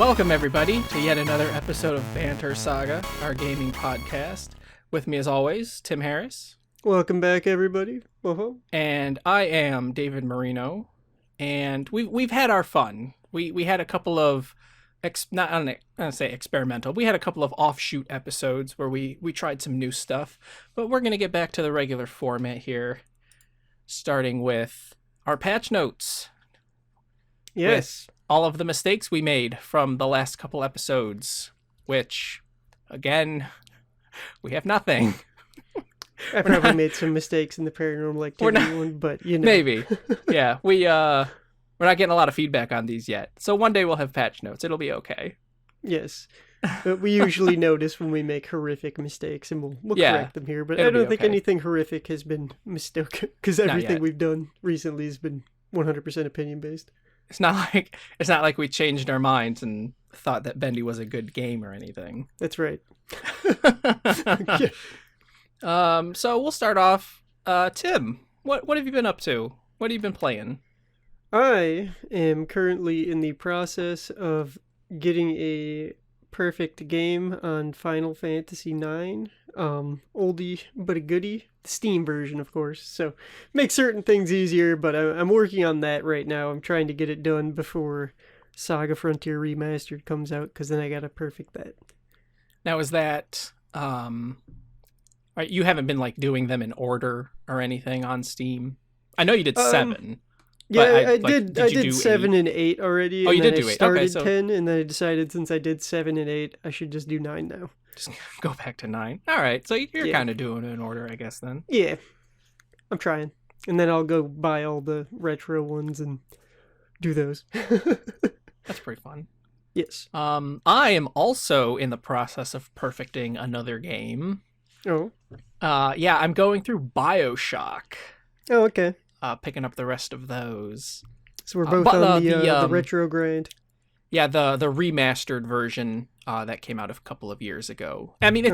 Welcome, everybody, to yet another episode of Banter Saga, our gaming podcast. With me, as always, Tim Harris. Welcome back, everybody. Whoa. And I am David Marino. And we've had our fun. We had a couple of, I'm going to say experimental. We had a couple of offshoot episodes where we tried some new stuff. But we're going to get back to the regular format here, starting with our patch notes. Yes. With all of the mistakes we made from the last couple episodes, which, again, we have nothing. I probably made some mistakes in the paranormal activity one, but you know. Maybe. Yeah, we're not getting a lot of feedback on these yet. So one day we'll have patch notes. It'll be okay. Yes. But we usually notice when we make horrific mistakes, and we'll correct them here. But I don't think anything horrific has been mistaken, because everything we've done recently has been 100% opinion-based. It's not like we changed our minds and thought that Bendy was a good game or anything. That's right. So we'll start off. Tim, what have you been up to? What have you been playing? I am currently in the process of getting a perfect game on Final Fantasy IX. Oldie but a goodie. The Steam version, of course. So make certain things easier, but I'm working on that right now. I'm trying to get it done before Saga Frontier Remastered comes out, because then I gotta perfect that. Now, is that you haven't been like doing them in order or anything on Steam? I know you did 7. Yeah, I did 7 and 8 already. Oh, you did do 8. I started okay, so 10, and then I decided since I did 7 and 8, I should just do 9 now. Just go back to 9. All right, so you're kind of doing it in order, I guess, then. Yeah, I'm trying. And then I'll go buy all the retro ones and do those. That's pretty fun. Yes. I am also in the process of perfecting another game. Oh. Yeah, I'm going through BioShock. Oh, okay. Picking up the rest of those. So we're both on the retro grind. Yeah, the remastered version that came out a couple of years ago. I mean,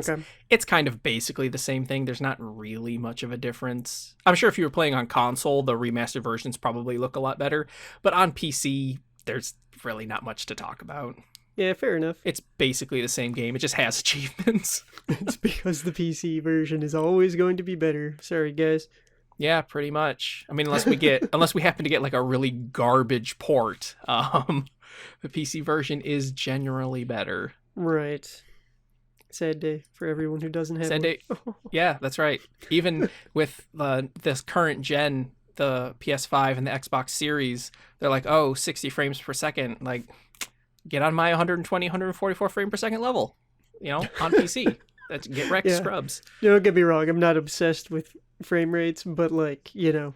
it's kind of basically the same thing. There's not really much of a difference. I'm sure if you were playing on console, the remastered versions probably look a lot better. But on PC, there's really not much to talk about. Yeah, fair enough. It's basically the same game. It just has achievements. It's because the PC version is always going to be better. Sorry, guys. Yeah, pretty much. I mean, unless we happen to get like a really garbage port, the PC version is generally better. Right. Sad day for everyone who doesn't have Sad day. Yeah, that's right. Even with this current gen, the PS5 and the Xbox Series, they're like, 60 frames per second. Like, get on my 120, 144 frame per second level, on PC. That's get wrecked, scrubs. Don't get me wrong. I'm not obsessed with frame rates, but the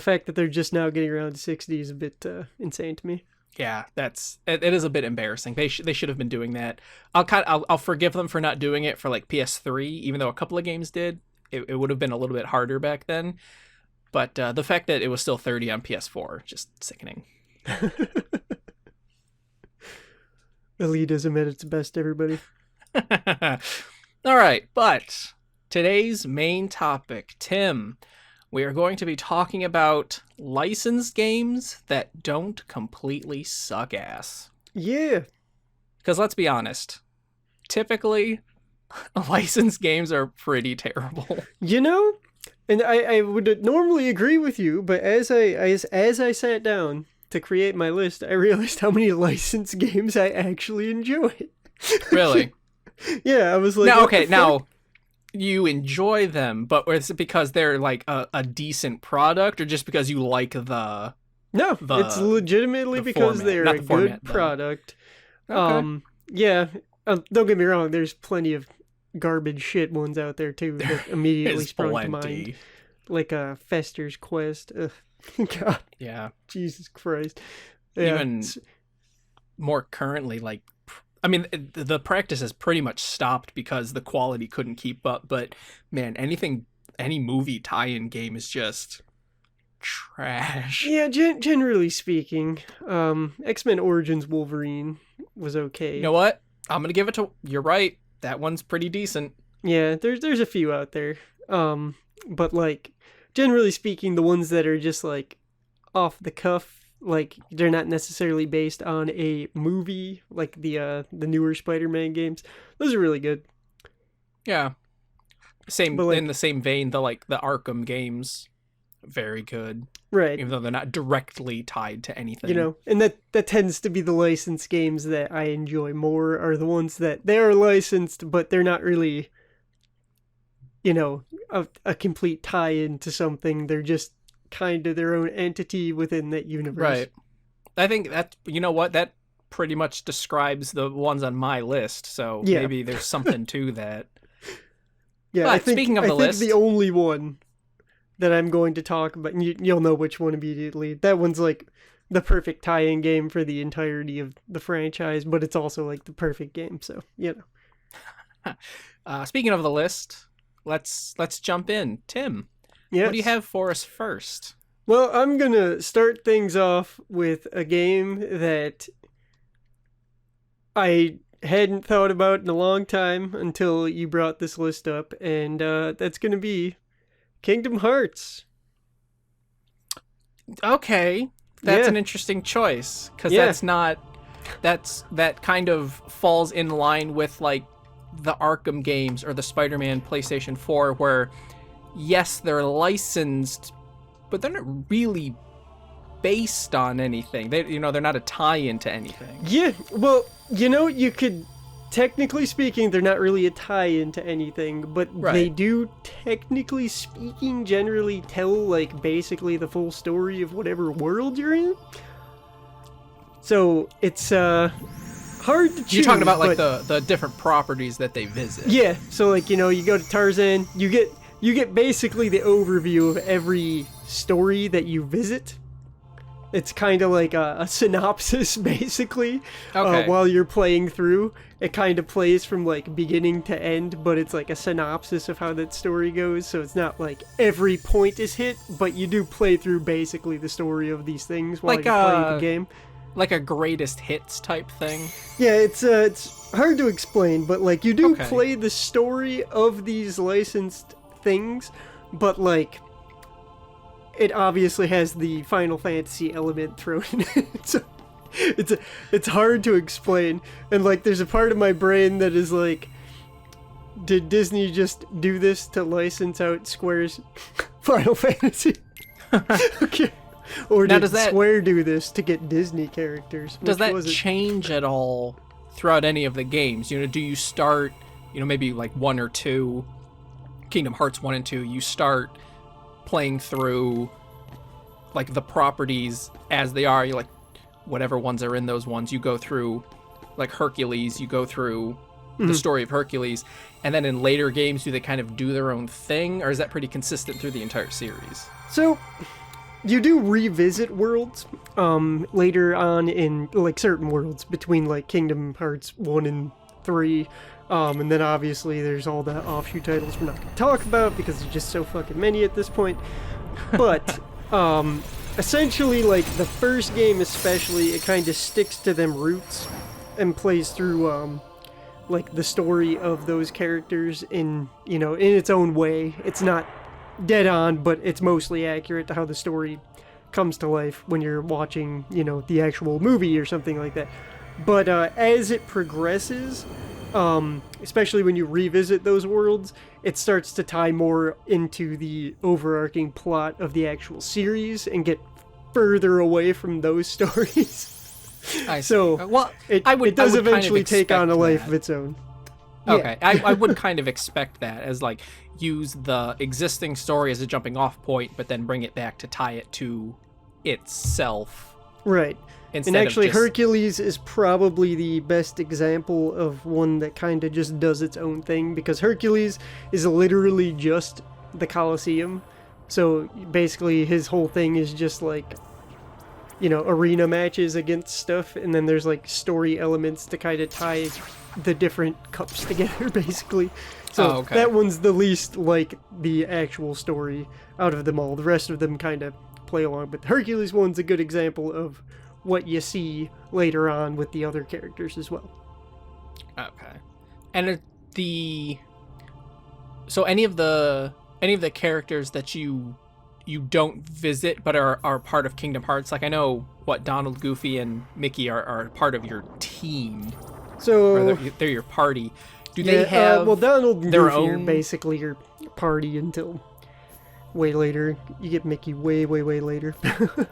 fact that they're just now getting around 60 is a bit insane to me. Yeah, it is a bit embarrassing. They should have been doing that. I'll forgive them for not doing it for like PS3, even though a couple of games did. It would have been a little bit harder back then. But the fact that it was still 30 on PS4, just sickening. Elitism at its best, everybody. All right, but today's main topic, Tim, we are going to be talking about licensed games that don't completely suck ass. Yeah. Because let's be honest, typically, licensed games are pretty terrible. And I would normally agree with you, but as I sat down to create my list, I realized how many licensed games I actually enjoy. Really? Yeah, I was like... Now, you enjoy them, but is it because they're like a decent product, or just because you like the... No, it's legitimately because format, they're a good product. Okay. Don't get me wrong, there's plenty of garbage shit ones out there too that immediately sprung to mind. Like Fester's Quest. Ugh. God. Yeah. Jesus Christ. Yeah. Even more currently, the practice has pretty much stopped because the quality couldn't keep up, but man, any movie tie-in game is just trash. Yeah, generally speaking, X-Men Origins Wolverine was okay. You know what? I'm gonna give it to... You're right. That one's pretty decent. Yeah, there's a few out there. But generally speaking, the ones that are just off the cuff Like they're not necessarily based on a movie like the newer Spider-Man games. Those are really good. Yeah. But Same in like the same vein, the Arkham games, very good, right, even though they're not directly tied to you anything. know, and that tends to be the licensed games that I enjoy more are the ones that they are licensed but they're not really, you know, a complete tie-in to something. They're just kind of their own entity within that universe. Right. I think that, you know what, that pretty much describes the ones on my list. So Yeah. maybe there's something to that. Yeah, I But think speaking of I the think the list, only one that I'm going to talk about, and you'll know which one immediately. That one's like the perfect tie-in game for the entirety of the franchise, but it's also like the perfect game. So speaking of the list, let's jump in. Tim, what do you yes. have for us first? Well, I'm gonna start things off with a game that I hadn't thought about in a long time until you brought this list up, and that's gonna be Kingdom Hearts. Okay, that's Yeah, an interesting choice because yeah, that kind of falls in line with like the Arkham games or the Spider-Man PlayStation 4, where yes, they're licensed, but they're not really based on anything. They're not a tie-in to anything. yeah. Well, you know, you could technically speaking, they're not really a tie-in to anything, but they Right. do, technically speaking, generally tell like basically the full story of whatever world you're in. So it's hard to choose. You're talking about like but the different properties that they visit. yeah, so like you know, you go to Tarzan, you get basically the overview of every story that you visit. It's kind of like a synopsis, basically. Okay. While you're playing through, it kind of plays from like beginning to end, but it's like a synopsis of how that story goes. So it's not like every point is hit, but you do play through basically the story of these things while Like you're playing the game. like a greatest hits type thing. Yeah, it's hard to explain, but like you do Okay. play the story of these licensed things, but like it obviously has the Final Fantasy element thrown in it. So it's hard to explain, and like there's a part of my brain that is like, did Disney just do this to license out Square's Final Fantasy? Okay. Or Now, did Square do this to get Disney characters? Does Which that was it? change at all throughout any of the games? Do you start, maybe like 1 or 2, Kingdom Hearts 1 and 2, you start playing through like the properties as they are, you like whatever ones are in those ones, you go through like Hercules, you go through the story of Hercules, and then in later games do they kind of do their own thing, or is that pretty consistent through the entire series? So you do revisit worlds later on in like certain worlds between like Kingdom Hearts 1 and 3. And then obviously there's all the offshoot titles we're not going to talk about because there's just so fucking many at this point. But essentially, like the first game especially, it kind of sticks to them roots and plays through like the story of those characters in its own way. It's not dead on, but it's mostly accurate to how the story comes to life when you're watching, the actual movie or something like that. But as it progresses, especially when you revisit those worlds, it starts to tie more into the overarching plot of the actual series and get further away from those stories. I see. So Well, it I would does kind of eventually take on a expect life that. of its own. Okay, I would kind of expect that as like use the existing story as a jumping off point, but then bring it back to tie it to itself. Right. Instead And actually, of just, Hercules is probably the best example of one that kind of just does its own thing, because Hercules is literally just the Colosseum. So basically, his whole thing is just like, arena matches against stuff, and then there's like story elements to kind of tie the different cups together, basically. So okay. that one's the least like the actual story out of them all. The rest of them kind of play along, but the Hercules one's a good example of what you see later on with the other characters as well. Okay. And so any of the characters that you you don't visit but are part of Kingdom Hearts? Like I know what Donald, Goofy, and Mickey are part of your team, or So they're your party. Do they have well, Donald and their Goofy are own? basically your party until way later. You get Mickey way later.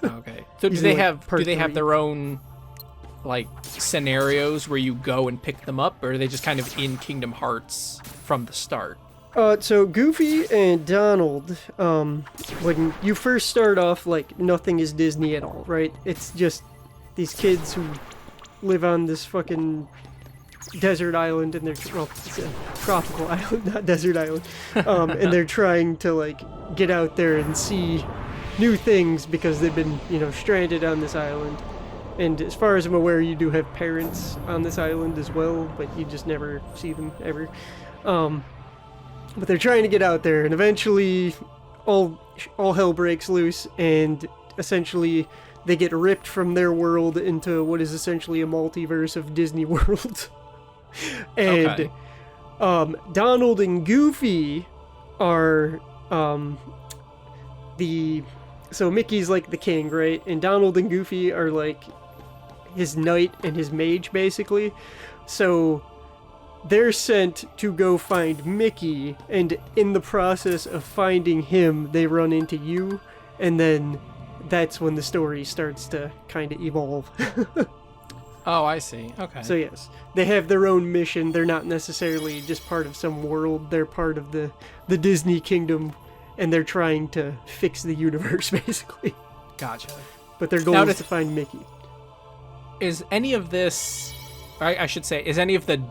Okay. So do He's they in, like, have part 3. their own like scenarios where you go and pick them up, or are they just kind of in Kingdom Hearts from the start? So Goofy and Donald, when you first start off, like, nothing is Disney at all, right? It's just these kids who live on this fucking desert island, and it's a tropical island, not desert island, and they're trying to, like, get out there and see new things because they've been, stranded on this island. And as far as I'm aware, you do have parents on this island as well, but you just never see them ever. But they're trying to get out there, and eventually all hell breaks loose, and essentially they get ripped from their world into what is essentially a multiverse of Disney World. And Okay. Donald and Goofy are so Mickey's like the king, right? And Donald and Goofy are like his knight and his mage, basically. So they're sent to go find Mickey, and in the process of finding him, they run into you, and then that's when the story starts to kind of evolve. Oh, I see. Okay. So yes, they have their own mission. They're not necessarily just part of some world. They're part of the Disney kingdom, and they're trying to fix the universe, basically. Gotcha. But their goal Now is to find Mickey. Is any of this, I should say, is any of the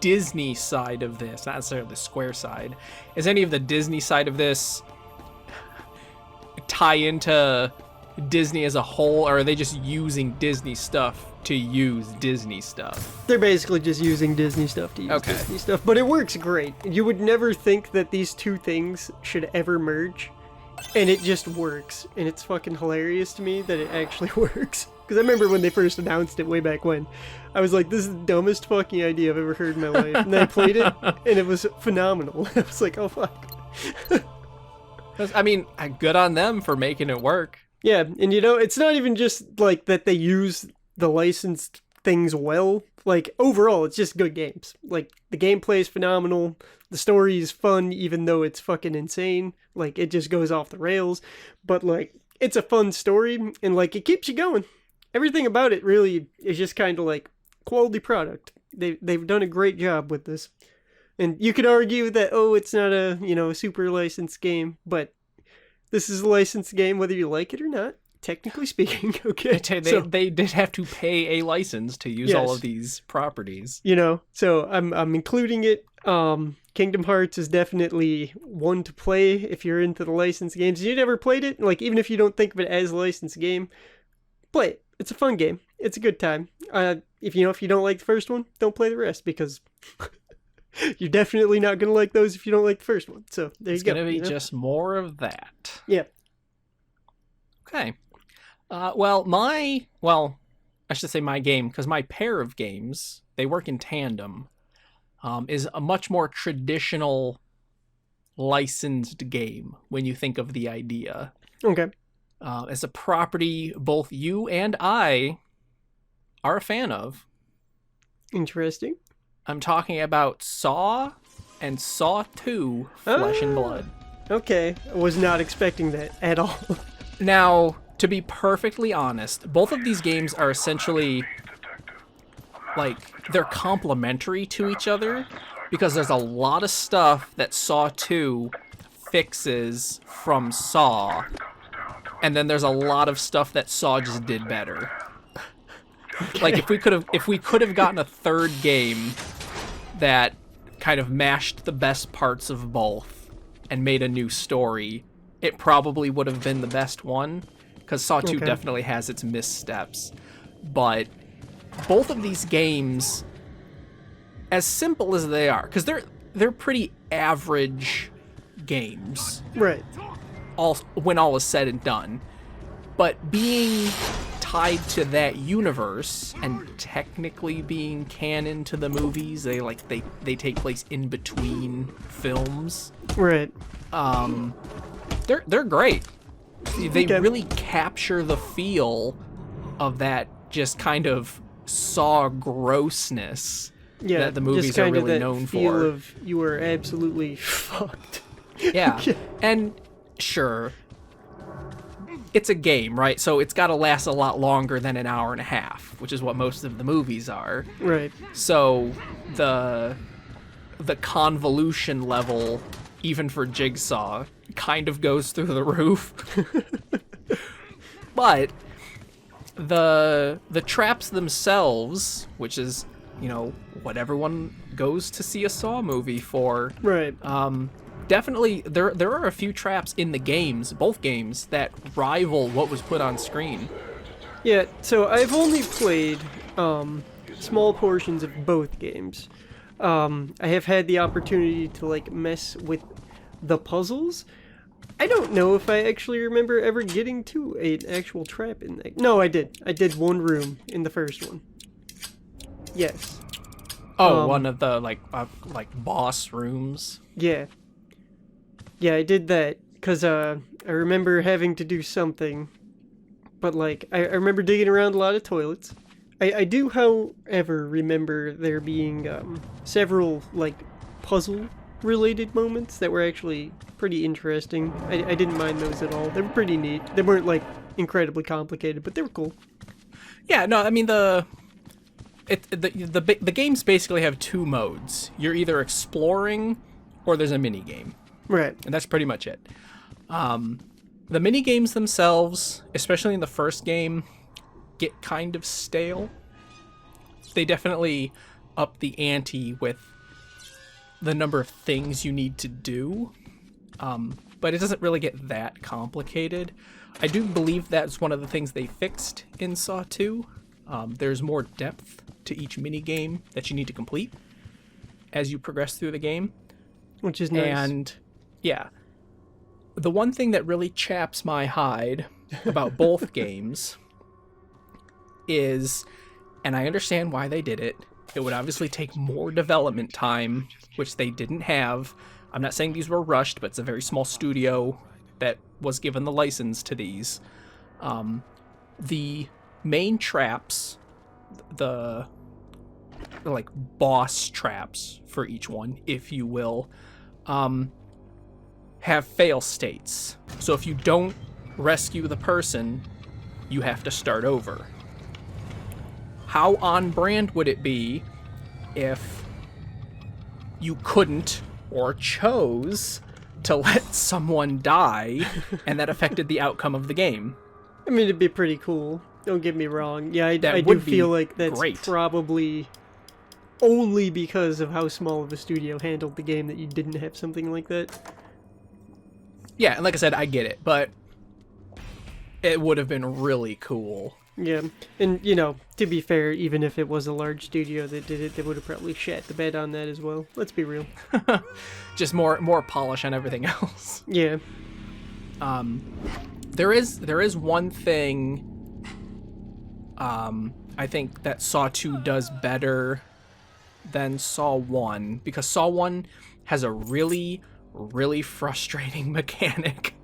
Disney side of this, not necessarily the Square side, is any of the Disney side of this tie into Disney as a whole, or are they just using Disney stuff to use Disney stuff? They're basically just using Disney stuff to use Disney stuff, but it works great. You would never think that these two things should ever merge, and it just works, and it's fucking hilarious to me that it actually works. Because I remember when they first announced it way back when, I was like, this is the dumbest fucking idea I've ever heard in my life. And then I played it, and it was phenomenal. I was like, oh fuck. I mean, good on them for making it work. Yeah, and it's not even just like that they use the licensed things well. Like, overall, it's just good games. Like, the gameplay is phenomenal. The story is fun, even though it's fucking insane. Like, it just goes off the rails. But, like, it's a fun story, and, like, it keeps you going. Everything about it really is just kind of, like, quality product. They've done a great job with this. And you could argue that, it's not a super licensed game, but this is a licensed game whether you like it or not, technically speaking. Okay, They did have to pay a license to use all of these properties. So I'm including it. Kingdom Hearts is definitely one to play if you're into the licensed games. You never played it, like, even if you don't think of it as a licensed game, play it. It's a fun game. It's a good time. If you don't like the first one, don't play the rest, because you're definitely not going to like those if you don't like the first one. So there you go. It's going to be just more of that. Yeah. Okay. I should say my game, because my pair of games, they work in tandem, is a much more traditional licensed game when you think of the idea. Okay. As a property both you and I are a fan of. Interesting. I'm talking about Saw and Saw 2 Flesh and Blood. Okay. I was not expecting that at all. Now, to be perfectly honest, both of these games are essentially, like, they're complementary to each other, because there's a lot of stuff that Saw 2 fixes from Saw, and then there's a lot of stuff that Saw just did better. Okay. Like, if we could have gotten a third game that kind of mashed the best parts of both and made a new story, it probably would have been the best one, because Saw 2 definitely has its missteps. But both of these games, as simple as they are, because they're pretty average games, right? When all is said and done, but being tied to that universe and technically being canon to the movies, they take place in between films. Right. They're great. They Okay. really capture the feel of that just kind of Saw grossness Yeah, that the just movies are kind of really that known feel for. of you are absolutely fucked. Yeah. And sure, it's a game, right? So it's got to last a lot longer than an hour and a half, which is what most of the movies are. Right. So the convolution level, even for Jigsaw, kind of goes through the roof. But the traps themselves, which is, what everyone goes to see a Saw movie for, Right. definitely there are a few traps in the games, both games, that rival what was put on screen. Yeah, so I've only played small portions of both games. I have had the opportunity to like mess with the puzzles. I don't know if I actually remember ever getting to an actual trap in that. No, I did. I did one room in the first one. Yes. Oh, one of the like boss rooms. Yeah. Yeah, I did that because I remember having to do something, but like I remember digging around a lot of toilets. I do, however, remember there being several like puzzle related moments that were actually pretty interesting. I didn't mind those at all. They were pretty neat. They weren't like incredibly complicated, but they were cool. Yeah, no, I mean the games basically have two modes. You're either exploring or there's a mini game. Right. And that's pretty much it. The mini games themselves, especially in the first game, get kind of stale. They definitely up the ante with the number of things you need to do, but it doesn't really get that complicated. I do believe that's one of the things they fixed in Saw 2. There's more depth to each mini game that you need to complete as you progress through the game. Which is nice. And yeah, the one thing that really chaps my hide about both games is, and I understand why they did it, it would obviously take more development time, which they didn't have. I'm not saying these were rushed, but it's a very small studio that was given the license to these. The main traps, the like boss traps for each one, if you will, have fail states. So if you don't rescue the person, you have to start over. How on brand would it be if you couldn't or chose to let someone die and that affected the outcome of the game? I mean, it'd be pretty cool. Don't get me wrong. Yeah, I do would be feel like that's great. probably only because of how small of a studio handled the game that you didn't have something like that. Yeah, and like I said, I get it, but it would have been really cool. Yeah, and to be fair, even if it was a large studio that did it, they would have probably shat the bed on that as well. Let's be real. Just more polish on everything else. Yeah. There is one thing I think that Saw 2 does better than Saw 1, because Saw 1 has a really, really frustrating mechanic.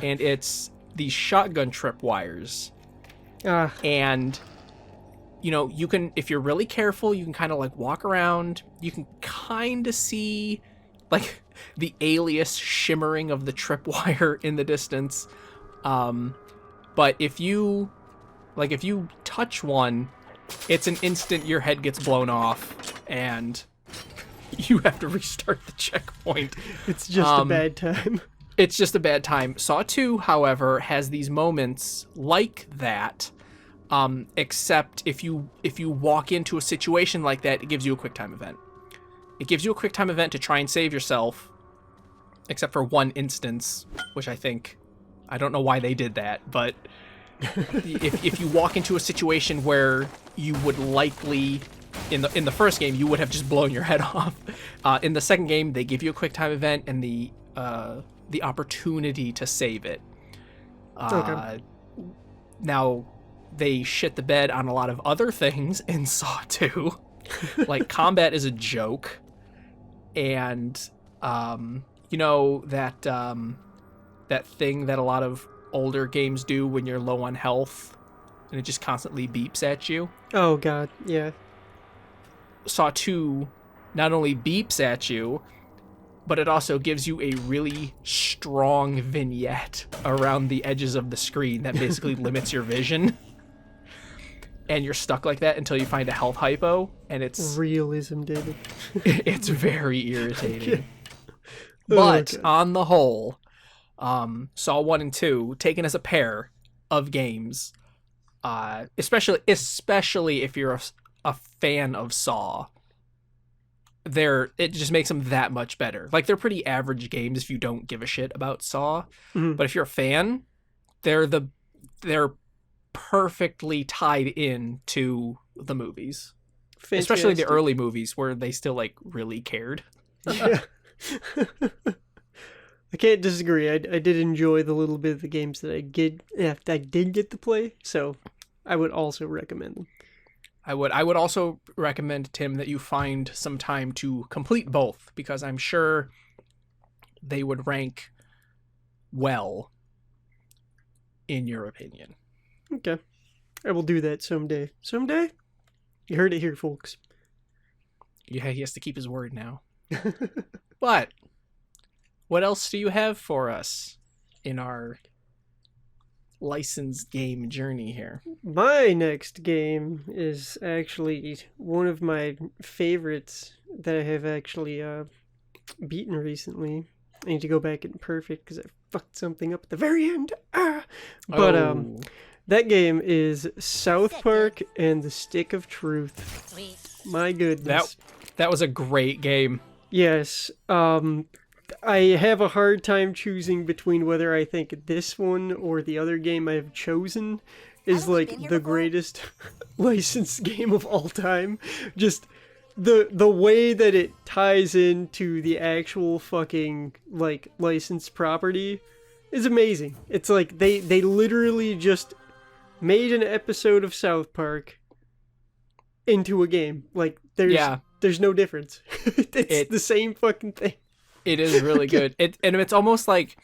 And it's these shotgun tripwires. And you can, if you're really careful, you can kind of like walk around, you can kind of see like the alias shimmering of the tripwire in the distance. But if you touch one, it's an instant your head gets blown off and you have to restart the checkpoint. It's just a bad time. It's just a bad time. Saw 2, however, has these moments like that, except if you walk into a situation like that, it gives you a quick time event. It gives you a quick time event to try and save yourself, except for one instance, which I don't know why they did that, but if you walk into a situation where you would likely, in the first game, you would have just blown your head off. In the second game, they give you a quick time event and the opportunity to save it. Okay. Now, they shit the bed on a lot of other things in Saw 2. Like, combat is a joke. And, that thing that a lot of older games do when you're low on health and it just constantly beeps at you. Oh god, yeah. Saw 2 not only beeps at you, but it also gives you a really strong vignette around the edges of the screen that basically limits your vision. And you're stuck like that until you find a health hypo, and it's realism, David. it's very irritating. Oh, But God. on the whole, Saw 1 and 2, taken as a pair of games, especially if you're a fan of Saw, it just makes them that much better. Like, they're pretty average games if you don't give a shit about Saw, but if you're a fan, they're perfectly tied in to the movies. Fantastic. Especially the early movies where they still like really cared. Yeah. I can't disagree. I did enjoy the little bit of the games that I did get to play, so I would also recommend them. I would also recommend, Tim, that you find some time to complete both, because I'm sure they would rank well in your opinion. Okay. I will do that someday. Someday? You heard it here, folks. Yeah, he has to keep his word now. But what else do you have for us in our licensed game journey here? My next game is actually one of my favorites that I have actually beaten recently. I need to go back and perfect because I fucked something up at the very end. But that game is South Park and the Stick of Truth. My goodness. That was a great game. Yes. I have a hard time choosing between whether I think this one or the other game I have chosen is like the greatest licensed game of all time. Just the way that it ties into the actual fucking like licensed property is amazing. It's like they literally just made an episode of South Park into a game. Like there's no difference. It's the same fucking thing. It is really good. And it's almost like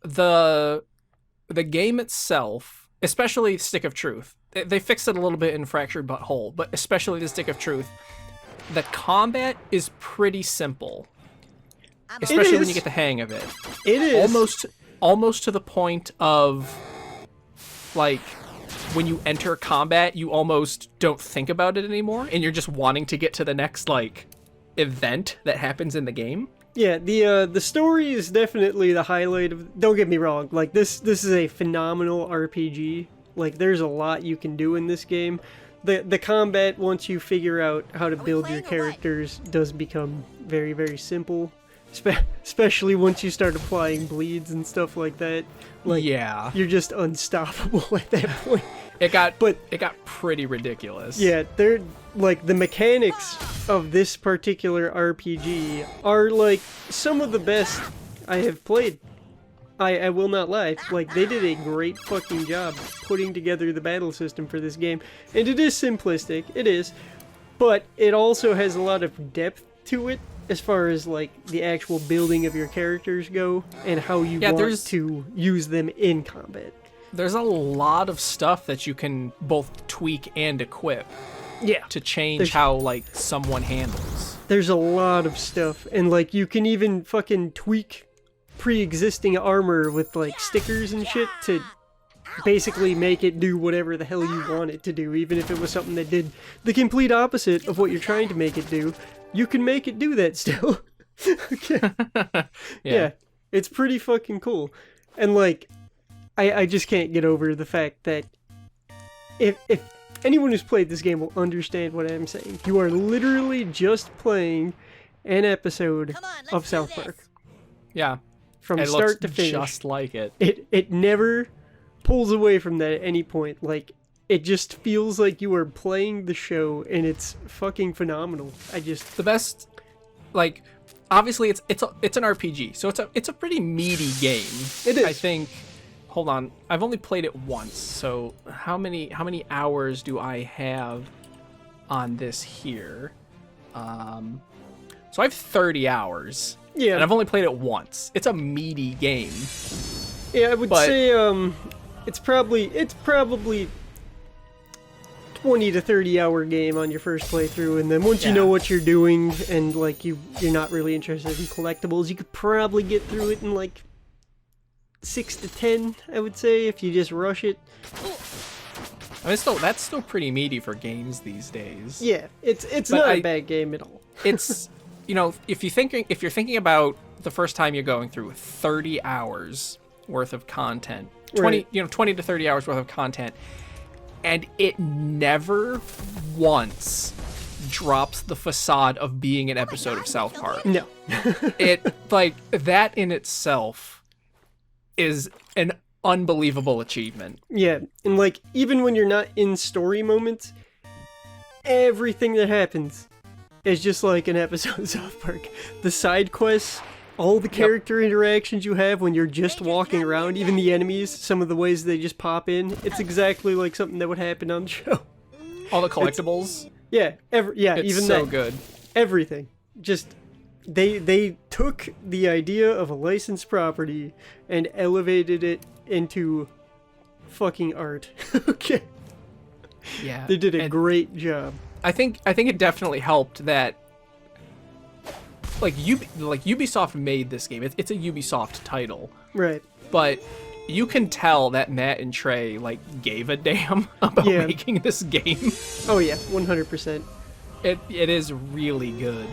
the game itself, especially Stick of Truth. They fixed it a little bit in Fractured But Whole, but especially the Stick of Truth. The combat is pretty simple, especially when you get the hang of it. It is almost to the point of like when you enter combat, you almost don't think about it anymore, and you're just wanting to get to the next like event that happens in the game. Yeah, the story is definitely the highlight of. Don't get me wrong, like this is a phenomenal RPG. Like there's a lot you can do in this game. The combat, once you figure out how to build your characters, does become very, very simple. Especially once you start applying bleeds and stuff like that. Like, yeah, you're just unstoppable at that point. It got pretty ridiculous. Yeah, they're like the mechanics of this particular RPG are like some of the best I have played. I will not lie. Like, they did a great fucking job putting together the battle system for this game. And it is simplistic, it is, but it also has a lot of depth to it as far as like the actual building of your characters go and how you want to use them in combat. There's a lot of stuff that you can both tweak and equip. Yeah. To change how like someone handles. There's a lot of stuff, and like you can even fucking tweak pre-existing armor with like stickers and shit to basically make it do whatever the hell you want it to do, even if it was something that did the complete opposite of what you're trying to make it do. You can make it do that still. Okay. Yeah, it's pretty fucking cool. And like I just can't get over the fact that if anyone who's played this game will understand what I'm saying. You are literally just playing an episode of South Park. Yeah. From start to finish. Just like it. It never pulls away from that at any point. Like, it just feels like you are playing the show, and it's fucking phenomenal. The best, like, obviously it's an RPG, so it's a pretty meaty game. It is. I think. Hold on, I've only played it once, so how many hours do I have on this here? So I have 30 hours. Yeah. And I've only played it once. It's a meaty game. Yeah, I would But say it's probably 20 to 30 hour game on your first playthrough, and then once you Yeah. know what you're doing and like you're not really interested in collectibles, you could probably get through it in like 6 to 10, I would say, if you just rush it. I mean, that's still pretty meaty for games these days. Yeah, it's But not a bad game at all. It's, you know, if you're thinking about the first time you're going through 30 hours worth of content, 20 Right. 20 to 30 hours worth of content, and it never once drops the facade of being an episode of South Park. No. It, like, that in itself is an unbelievable achievement. Yeah, and like even when you're not in story moments, everything that happens is just like an episode of South Park. The side quests, all the character interactions you have when you're just walking around, even the enemies, some of the ways they just pop in, it's exactly like something that would happen on the show. All the collectibles, Yeah, it's even so that. good. Everything. Just they took the idea of a licensed property and elevated it into fucking art. Okay. Yeah, They did a and great job. I think it definitely helped that, like, Ubisoft made this game. It's a Ubisoft title, Right. but you can tell that Matt and Trey like gave a damn about Yeah. making this game. Oh yeah, 100%. It is really good.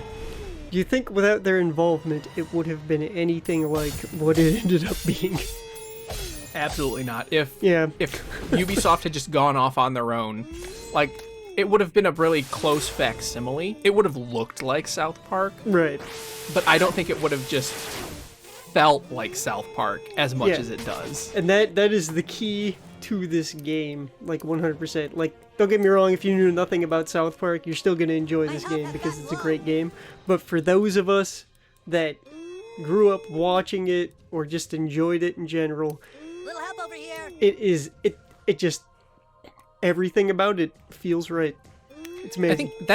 Do you think without their involvement it would have been anything like what it ended up being? Absolutely not. If Yeah. Ubisoft had just gone off on their own, like, it would have been a really close facsimile. It would have looked like South Park, Right. but I don't think it would have just felt like South Park as much Yeah. as it does. And that is the key to this game, like 100%. Like, don't get me wrong, if you knew nothing about South Park, you're still going to enjoy this game because it's a great game. But for those of us that grew up watching it or just enjoyed it in general, Little help over here. it just everything about it feels right. It's amazing. I think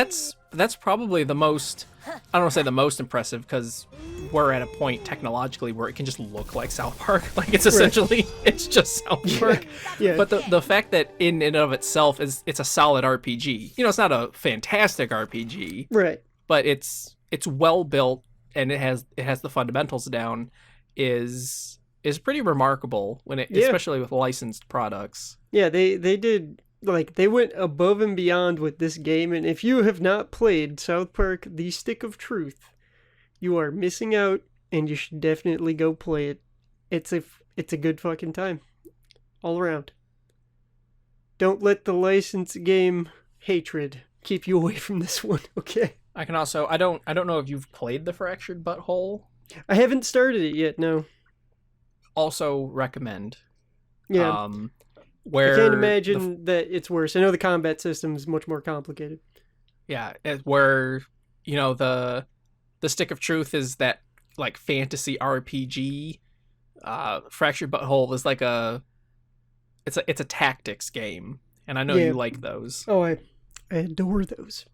that's probably the most, I don't want to say the most impressive, because we're at a point technologically where it can just look like South Park. Like, it's essentially, it's just South Park. Yeah. But the fact that in and of itself it's a solid RPG. You know, it's not a fantastic RPG, Right. but it's well built and it has the fundamentals down is pretty remarkable when it, Yeah. especially with licensed products. Yeah, they did, like, they went above and beyond with this game, and if you have not played South Park The Stick of Truth, you are missing out, and you should definitely go play it. It's a good fucking time. All around. Don't let the license game hatred keep you away from this one, okay? I can also, I don't know if you've played The Fractured Butthole. I haven't started it yet, no. Also recommend. Yeah. Where I can't imagine that it's worse. I know the combat system is much more complicated. where, you know, the Stick of Truth is that, like, fantasy RPG. Fractured Butthole is like it's a tactics game, and I know Yeah. you like those. Oh, I adore those.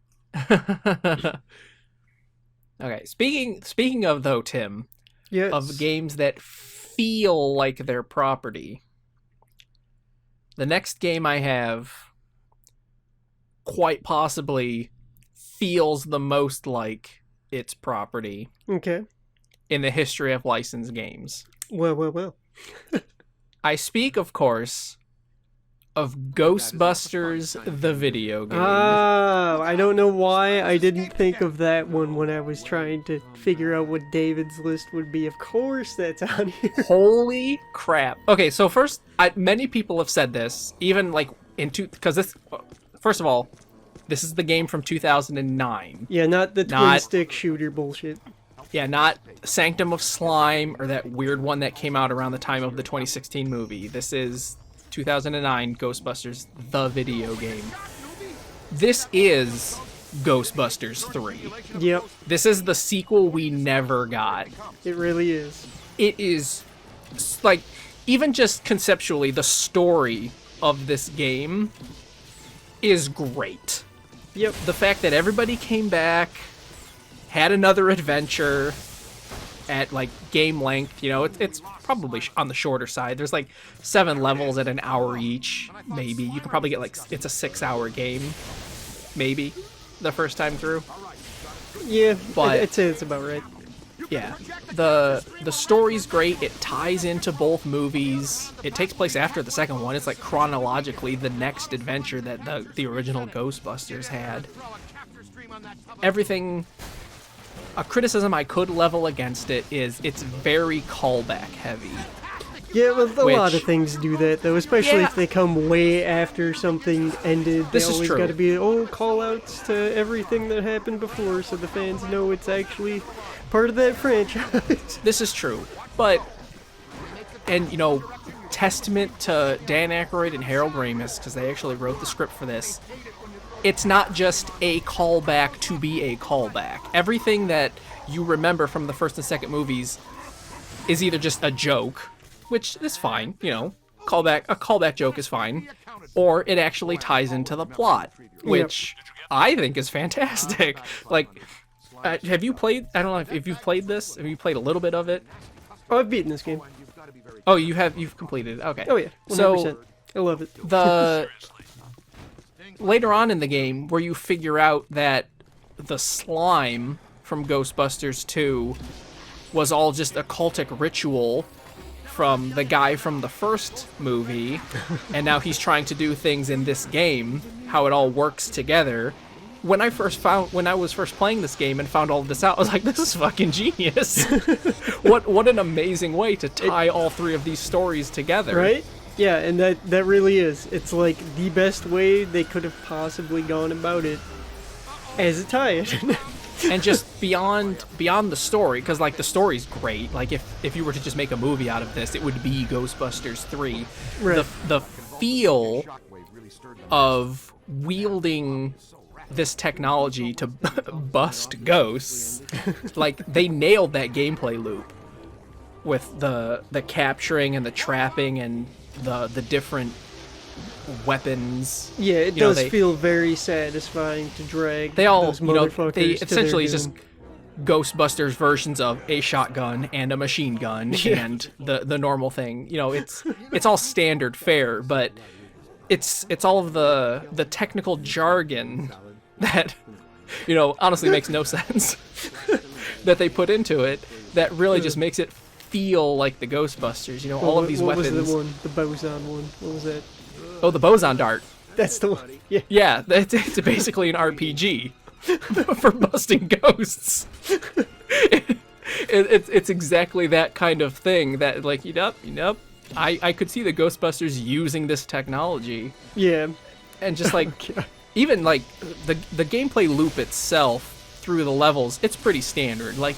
Okay, speaking of, though, Tim, Yes. of games that feel like their property, the next game I have quite possibly feels the most like its property Okay. in the history of licensed games. Well. I speak, of course, of Ghostbusters, the video game. Ah, I don't know why I didn't think of that one when I was trying to figure out what David's list would be. Of course that's on here. Holy crap. Okay, so first, many people have said this, even like because this, first of all, this is the game from 2009. Yeah, not the twin stick shooter bullshit. Yeah, not Sanctum of Slime or that weird one that came out around the time of the 2016 movie. This is 2009 Ghostbusters, the video game. This is Ghostbusters 3. Yep, This is the sequel we never got. it really is. It is, like, even just conceptually, the story of this game is great. Yep. The fact that everybody came back, had another adventure, at like game length, it's probably on the shorter side. There's like 7 levels at an hour each, maybe. You could probably get like, it's a 6-hour game, maybe, the first time through. Yeah, But I'd say it's about right. yeah, the story's great. It ties into both movies. It takes place after the second one. It's like chronologically the next adventure that the original Ghostbusters had. Everything. A criticism I could level against it is it's very callback heavy. Yeah, well, a lot of Which- things do that, though, especially Yeah. if they come way after something ended. This They is always true. got to be, call-outs to everything that happened before so the fans know it's actually part of that franchise. This is true, but testament to Dan Aykroyd and Harold Ramis, because they actually wrote the script for this. It's not just a callback to be a callback. Everything that you remember from the first and second movies is either just a joke, which is fine, a callback joke is fine, or it actually ties into the plot, which I think is fantastic. Like, have you played? I don't know if you've played this. Have you played a little bit of it? Oh, I've beaten this game. Oh, you've completed it. Okay. Oh, yeah, 100%. So I love it. the later on in the game where you figure out that the slime from Ghostbusters 2 was all just a cultic ritual from the guy from the first movie, and now he's trying to do things in this game, how it all works together. When I was first playing this game and found all of this out, I was like, this is fucking genius. What an amazing way to tie all 3 of these stories together. Right? Yeah, and that really is. It's like the best way they could have possibly gone about it as a tie-in. And just beyond the story, because like the story's great. Like if you were to just make a movie out of this, it would be Ghostbusters 3. Right. The feel of wielding this technology to bust ghosts, like they nailed that gameplay loop with the capturing and the trapping and the different weapons. Yeah, it does feel very satisfying to drag They all, those motherfuckers they to essentially their just doom. Ghostbusters versions of a shotgun and a machine gun and the normal thing. It's all standard fare, but it's all of the technical jargon that honestly makes no sense that they put into it that really just makes it feel like the Ghostbusters. All of these what weapons. What was the one? The boson one. What was that? Oh, the boson dart. That's the one. Yeah. Yeah, it's basically an RPG for busting ghosts. It's exactly that kind of thing that, like, I could see the Ghostbusters using this technology. Yeah. And just like, even like the gameplay loop itself through the levels, it's pretty standard. Like,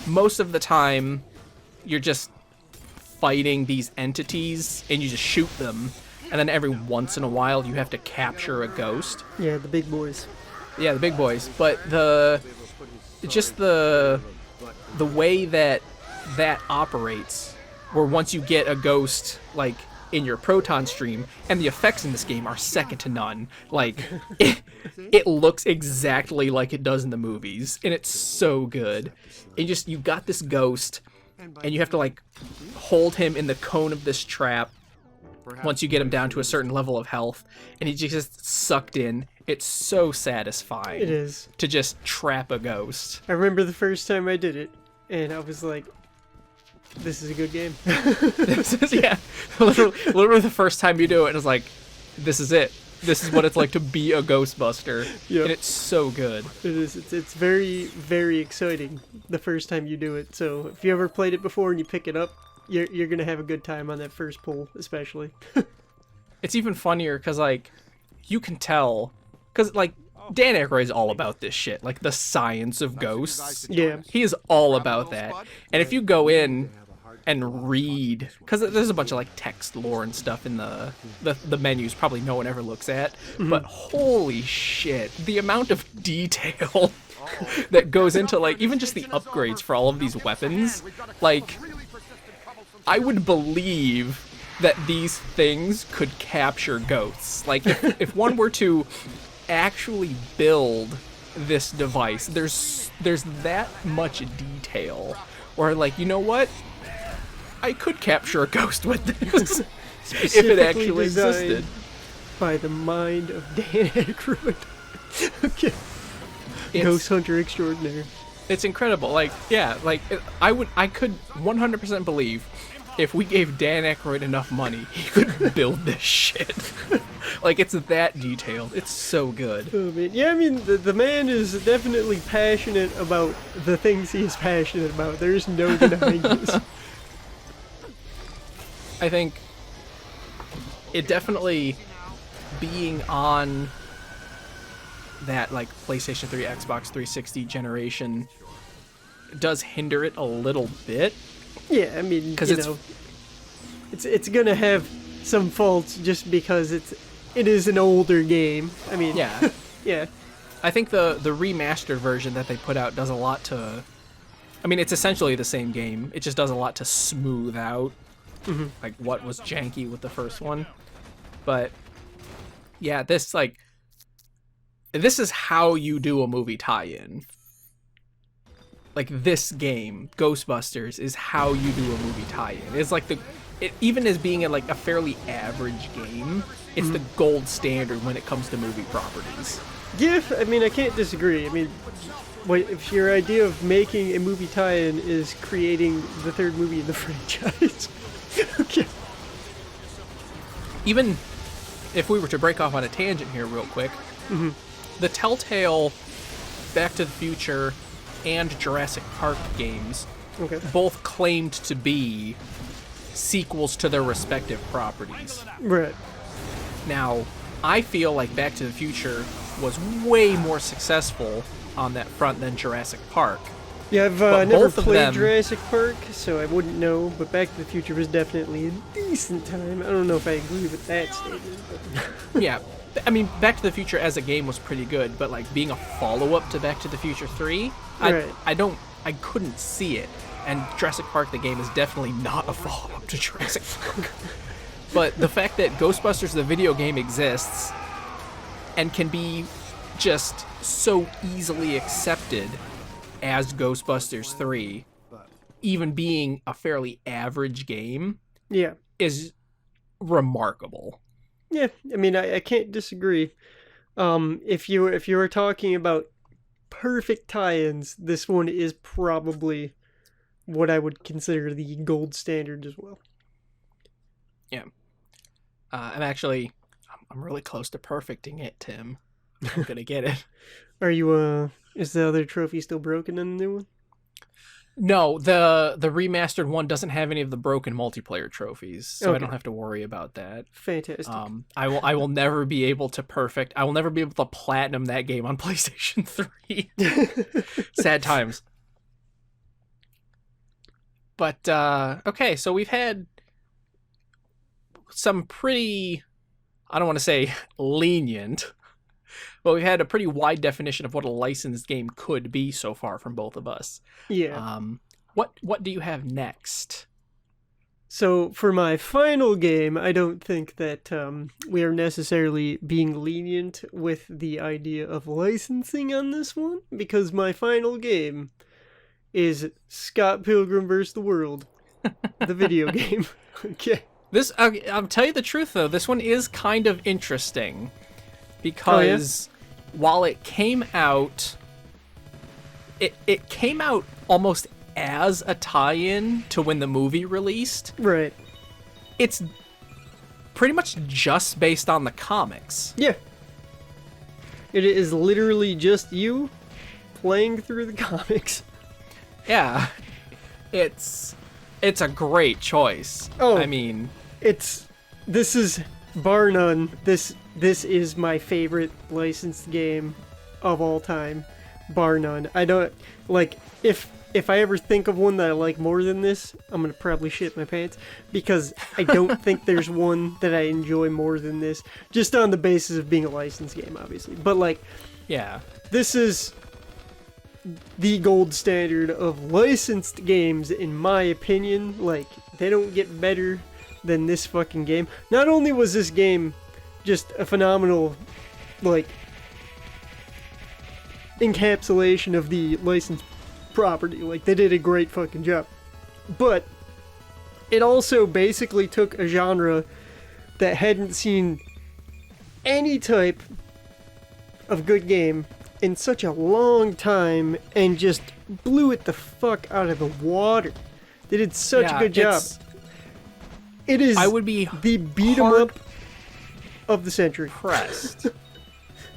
most of the time, you're just fighting these entities and you just shoot them. And then every once in a while, you have to capture a ghost. Yeah, the big boys. Yeah, the big boys. But the way that operates, where once you get a ghost, like, in your proton stream, and the effects in this game are second to none. Like, it looks exactly like it does in the movies, and it's so good. And you got this ghost, and you have to, like, hold him in the cone of this trap once you get him down to a certain level of health, and he just sucked in. It's so satisfying. It is. To just trap a ghost. I remember the first time I did it, and I was like, this is a good game. Yeah, literally the first time you do it, it's like, this is it. This is what it's like to be a Ghostbuster. Yep. And it's so good. It is. It's very, very exciting the first time you do it. So if you ever played it before and you pick it up, you're gonna have a good time on that first pull, especially. It's even funnier because, like, you can tell, because, like, Dan Aykroyd is all about this shit, like the science of ghosts. Yeah. He is all about that. And if you go in and read, because there's a bunch of like text lore and stuff in the menus probably no one ever looks at, but holy shit, the amount of detail that goes into, like, even just the upgrades for all of these weapons. Like, I would believe that these things could capture ghosts. Like, if one were to actually build this device, there's that much detail or like, you know what? I could capture a ghost with this if it Specifically actually designed existed. by the mind of Dan Aykroyd. Okay. It's, Ghost hunter extraordinaire. it's incredible. Like, yeah, like I could 100% believe if we gave Dan Aykroyd enough money, he could build this shit. Like, it's that detailed. It's so good. Oh, man. Yeah, I mean, the man is definitely passionate about the things he is passionate about. There's no denying this. I think it definitely being on that, like, PlayStation 3, Xbox 360 generation does hinder it a little bit. Yeah, I mean, you it's know, it's gonna have some faults just because it is an older game. I mean, yeah. yeah, I think the remastered version that they put out does a lot to, I mean, it's essentially the same game. It just does a lot to smooth out like what was janky with the first one. But yeah, this is how you do a movie tie-in. Like, this game, Ghostbusters, is how you do a movie tie-in. It's like even as being a fairly average game, it's the gold standard when it comes to movie properties. yeah. I mean, I can't disagree. I mean, if your idea of making a movie tie-in is creating the third movie in the franchise, okay. Even if we were to break off on a tangent here real quick, the Telltale Back to the Future and Jurassic Park games Okay. both claimed to be sequels to their respective properties. Right. Now, I feel like Back to the Future was way more successful on that front than Jurassic Park. Yeah, I've But never both of played them- Jurassic Park, so I wouldn't know, but Back to the Future was definitely a decent time. I don't know if I agree with that statement, but... Yeah, I mean, Back to the Future as a game was pretty good, but like being a follow-up to Back to the Future 3, Right. I couldn't see it. And Jurassic Park, the game, is definitely not a follow-up to Jurassic Park. But the fact that Ghostbusters, the video game, exists and can be just so easily accepted as Ghostbusters 3, even being a fairly average game, Yeah. is remarkable. Yeah, I mean, I can't disagree. If you were talking about perfect tie-ins, this one is probably what I would consider the gold standard as well. Yeah. I'm really close to perfecting it, Tim. I'm gonna get it. Are you, is the other trophy still broken in the new one? No, the remastered one doesn't have any of the broken multiplayer trophies, so I Okay. don't have to worry about that. Fantastic. I will never be able to I will never be able to platinum that game on PlayStation 3. Sad times. But okay, so we've had some pretty, I don't want to say lenient, but we've had a pretty wide definition of what a licensed game could be so far from both of us. Yeah. What do you have next? So for my final game, I don't think that we are necessarily being lenient with the idea of licensing on this one, because my final game is Scott Pilgrim vs. the World, the video game. Okay. This, I'll tell you the truth though, this one is kind of interesting because while it came out, it came out almost as a tie-in to when the movie released. Right. It's pretty much just based on the comics. Yeah. It is literally just you playing through the comics. Yeah. It's a great choice. Oh. I mean, This is bar none. This is my favorite licensed game of all time, bar none. I don't like if I ever think of one that I like more than this, I'm gonna probably shit my pants because I don't think there's one that I enjoy more than this, just on the basis of being a licensed game, obviously. But like, yeah. this is the gold standard of licensed games, in my opinion. Like, they don't get better than this fucking game. Not only was this game just a phenomenal, like, encapsulation of the licensed property. Like, they did a great fucking job. But it also basically took a genre that hadn't seen any type of good game in such a long time and just blew it the fuck out of the water. They did such a good job. It is I would be the beat 'em up of the century. Pressed.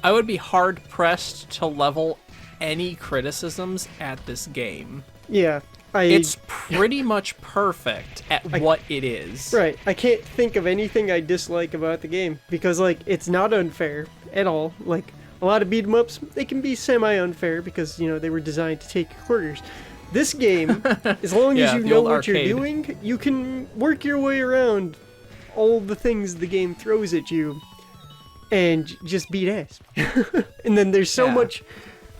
I would be hard pressed to level any criticisms at this game. Yeah. It's pretty much perfect at what it is. Right. I can't think of anything I dislike about the game because, like, it's not unfair at all. Like, a lot of beat 'em ups, they can be semi-unfair because, you know, they were designed to take your quarters. This game, as long as you know what you're doing, you can work your way around all the things the game throws at you and just beat ass. And then there's so much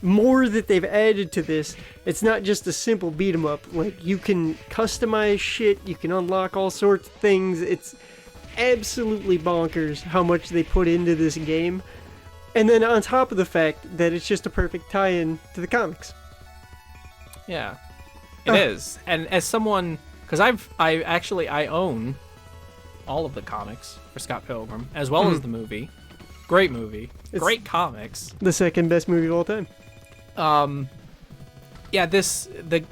more that they've added to this. It's not just a simple beat 'em up. Like, you can customize shit, you can unlock all sorts of things. It's absolutely bonkers how much they put into this game. And then on top of the fact that it's just a perfect tie-in to the comics. Yeah, it is. And as someone, because I own all of the comics for Scott Pilgrim, as well as the movie. Great movie. It's great comics. The second best movie of all time. Yeah,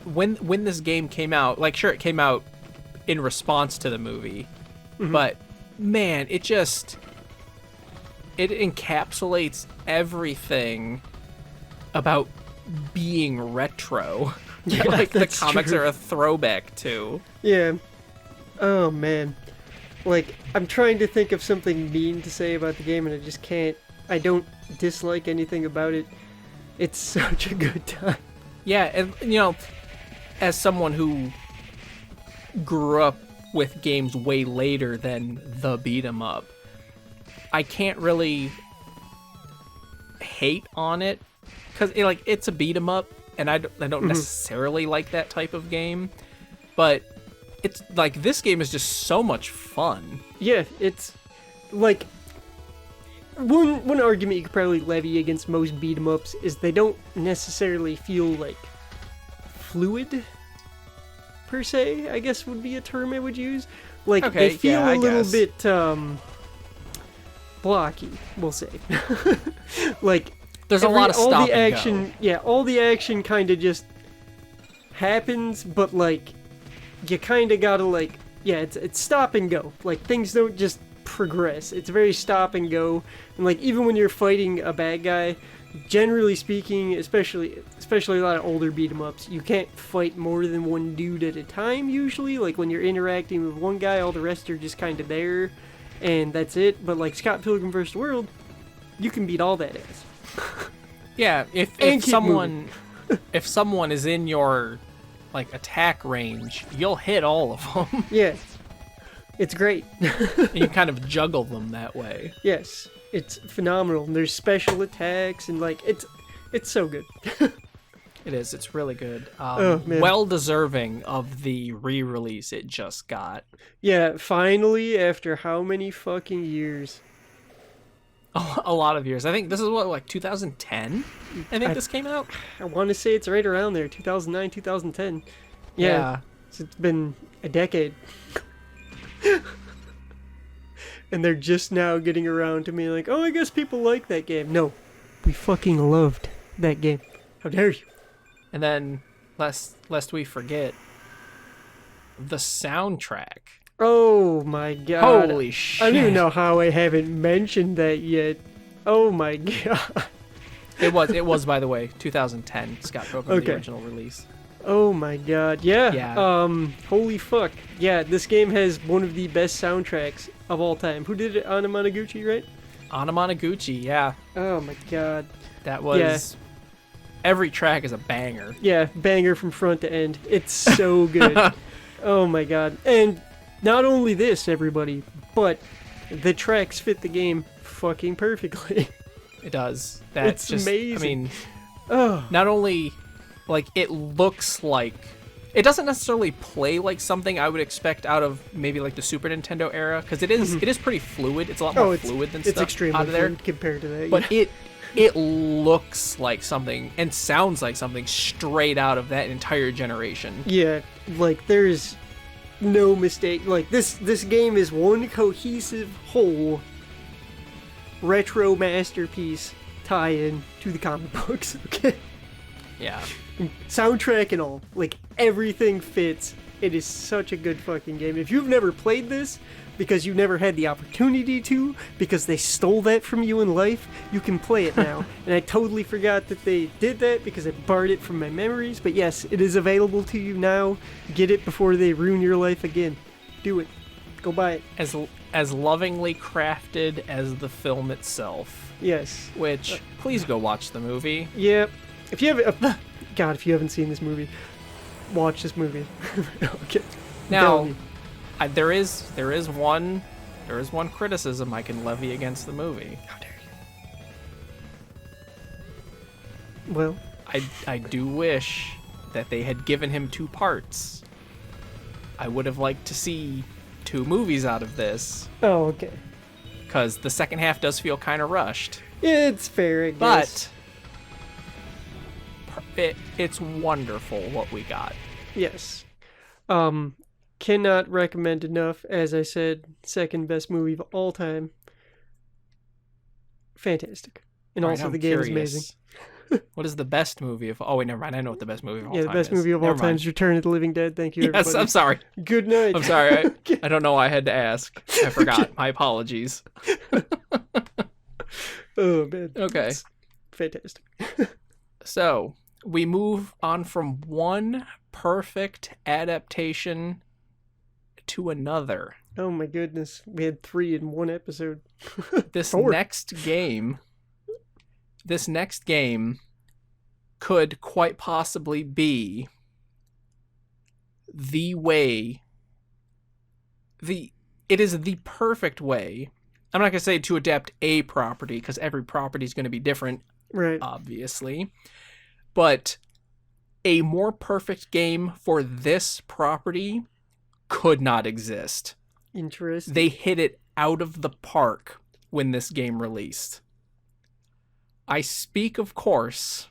when this game came out, like, sure, it came out in response to the movie, but man, it encapsulates everything about being retro. Yeah, like the comics are a throwback to. Yeah. Oh man. Like, I'm trying to think of something mean to say about the game and I just can't. I don't dislike anything about it. It's such a good time. Yeah, and you know, as someone who grew up with games way later than the beat 'em up, I can't really hate on it because it's a beat 'em up, and I don't necessarily like that type of game, but it's like this game is just so much fun. Yeah, it's like one argument you could probably levy against most beat 'em ups is they don't necessarily feel like fluid per se, I guess would be a term I would use. Like, they feel a little bit blocky, we'll say. Like, there's a lot of stop all the and action go. Yeah, all the action kind of just happens, but like you kind of gotta, like, yeah, it's stop and go. Like, things don't just progress. It's very stop and go. And like, even when you're fighting a bad guy, generally speaking, especially a lot of older beat 'em ups, you can't fight more than one dude at a time usually. Like, when you're interacting with one guy, all the rest are just kind of there and that's it. But like Scott Pilgrim vs. the World, you can beat all that ass. Yeah, if someone is in your like attack range, you'll hit all of them. Yes. It's great. You can kind of juggle them that way. Yes, it's phenomenal. And there's special attacks and like it's so good. It is. It's really good. Oh, man. Well deserving of the re-release it just got. Yeah, finally, after how many fucking years? A lot of years. I think this is what, like 2010? I think this came out. I want to say it's right around there, 2009, 2010. Yeah. So it's been a decade. And they're just now getting around to me like, oh, I guess people like that game. No, we fucking loved that game. How dare you? And then, lest we forget, the soundtrack. Oh my god. Holy shit. I don't even know how I haven't mentioned that yet. Oh my god. It was by the way, 2010, Scott Pilgrim, the original release. Oh my god. Yeah. Yeah. Holy fuck. Yeah, this game has one of the best soundtracks of all time. Who did it? Anamanaguchi, right? Anamanaguchi, yeah. Oh my god. That was... Every track is a banger. Yeah, banger from front to end. It's so good. Oh my god. And not only this, everybody, but the tracks fit the game fucking perfectly. It does. It's just amazing. I mean, not only, like, it looks like... It doesn't necessarily play like something I would expect out of maybe like the Super Nintendo era, because it is pretty fluid. It's a lot more fluid than stuff extremely out of there. fluid compared to that. But it looks like something and sounds like something straight out of that entire generation. Yeah, like there's no mistake. Like this game is one cohesive whole retro masterpiece tie-in to the comic books. Okay, Yeah. soundtrack and all, like everything fits. It is such a good fucking game. If you've never played this because you never had the opportunity to, because they stole that from you in life, you can play it now. And I totally forgot that they did that because I barred it from my memories. But yes, it is available to you now. Get it before they ruin your life again. Do it. Go buy it. As lovingly crafted as the film itself. Yes. Which, please go watch the movie. Yep. If you haven't, God, if you haven't seen this movie, watch this movie. Okay. Now, there is one criticism I can levy against the movie. How dare you? Well, I do wish that they had given him 2 parts. I would have liked to see 2 movies out of this. oh, okay. Because the second half does feel kind of rushed. It's fair, I guess. But it's wonderful what we got. Yes. Cannot recommend enough. As I said, second best movie of all time. Fantastic. And All right, also I'm the game is curious. amazing. What is the best movie of... Oh, wait, never mind. I know what the best movie of all time is. Yeah, the best movie of all Never time mind. is Return of the Living Dead. Thank you, Yes, everybody. I'm sorry. Good night. I'm sorry. I don't know why I had to ask. I forgot. My apologies. Oh, man. Okay. It's fantastic. So, we move on from one perfect adaptation to another. Oh, my goodness. We had 3 in one episode. This 4. next game could quite possibly be the way, it is the perfect way. I'm not going to say to adapt a property, because every property is going to be different, Right. obviously. But a more perfect game for this property could not exist. Interesting. They hit it out of the park when this game released. I speak, of course,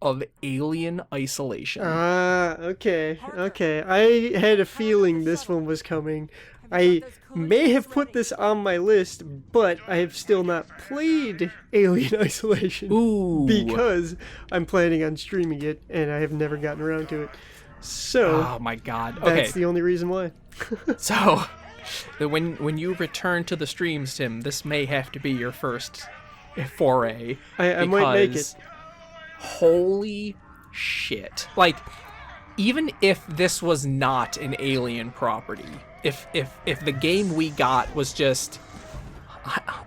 of Alien Isolation. Okay. Okay. I had a feeling this one was coming. I may have put this on my list, but I have still not played Alien Isolation. Ooh. Because I'm planning on streaming it, and I have never gotten around to it. So, Oh my god. Okay. that's the only reason why. So, when you return to the streams, Tim, this may have to be your first foray. I might make it. because Holy shit. Like, even if this was not an Alien property, if the game we got was just,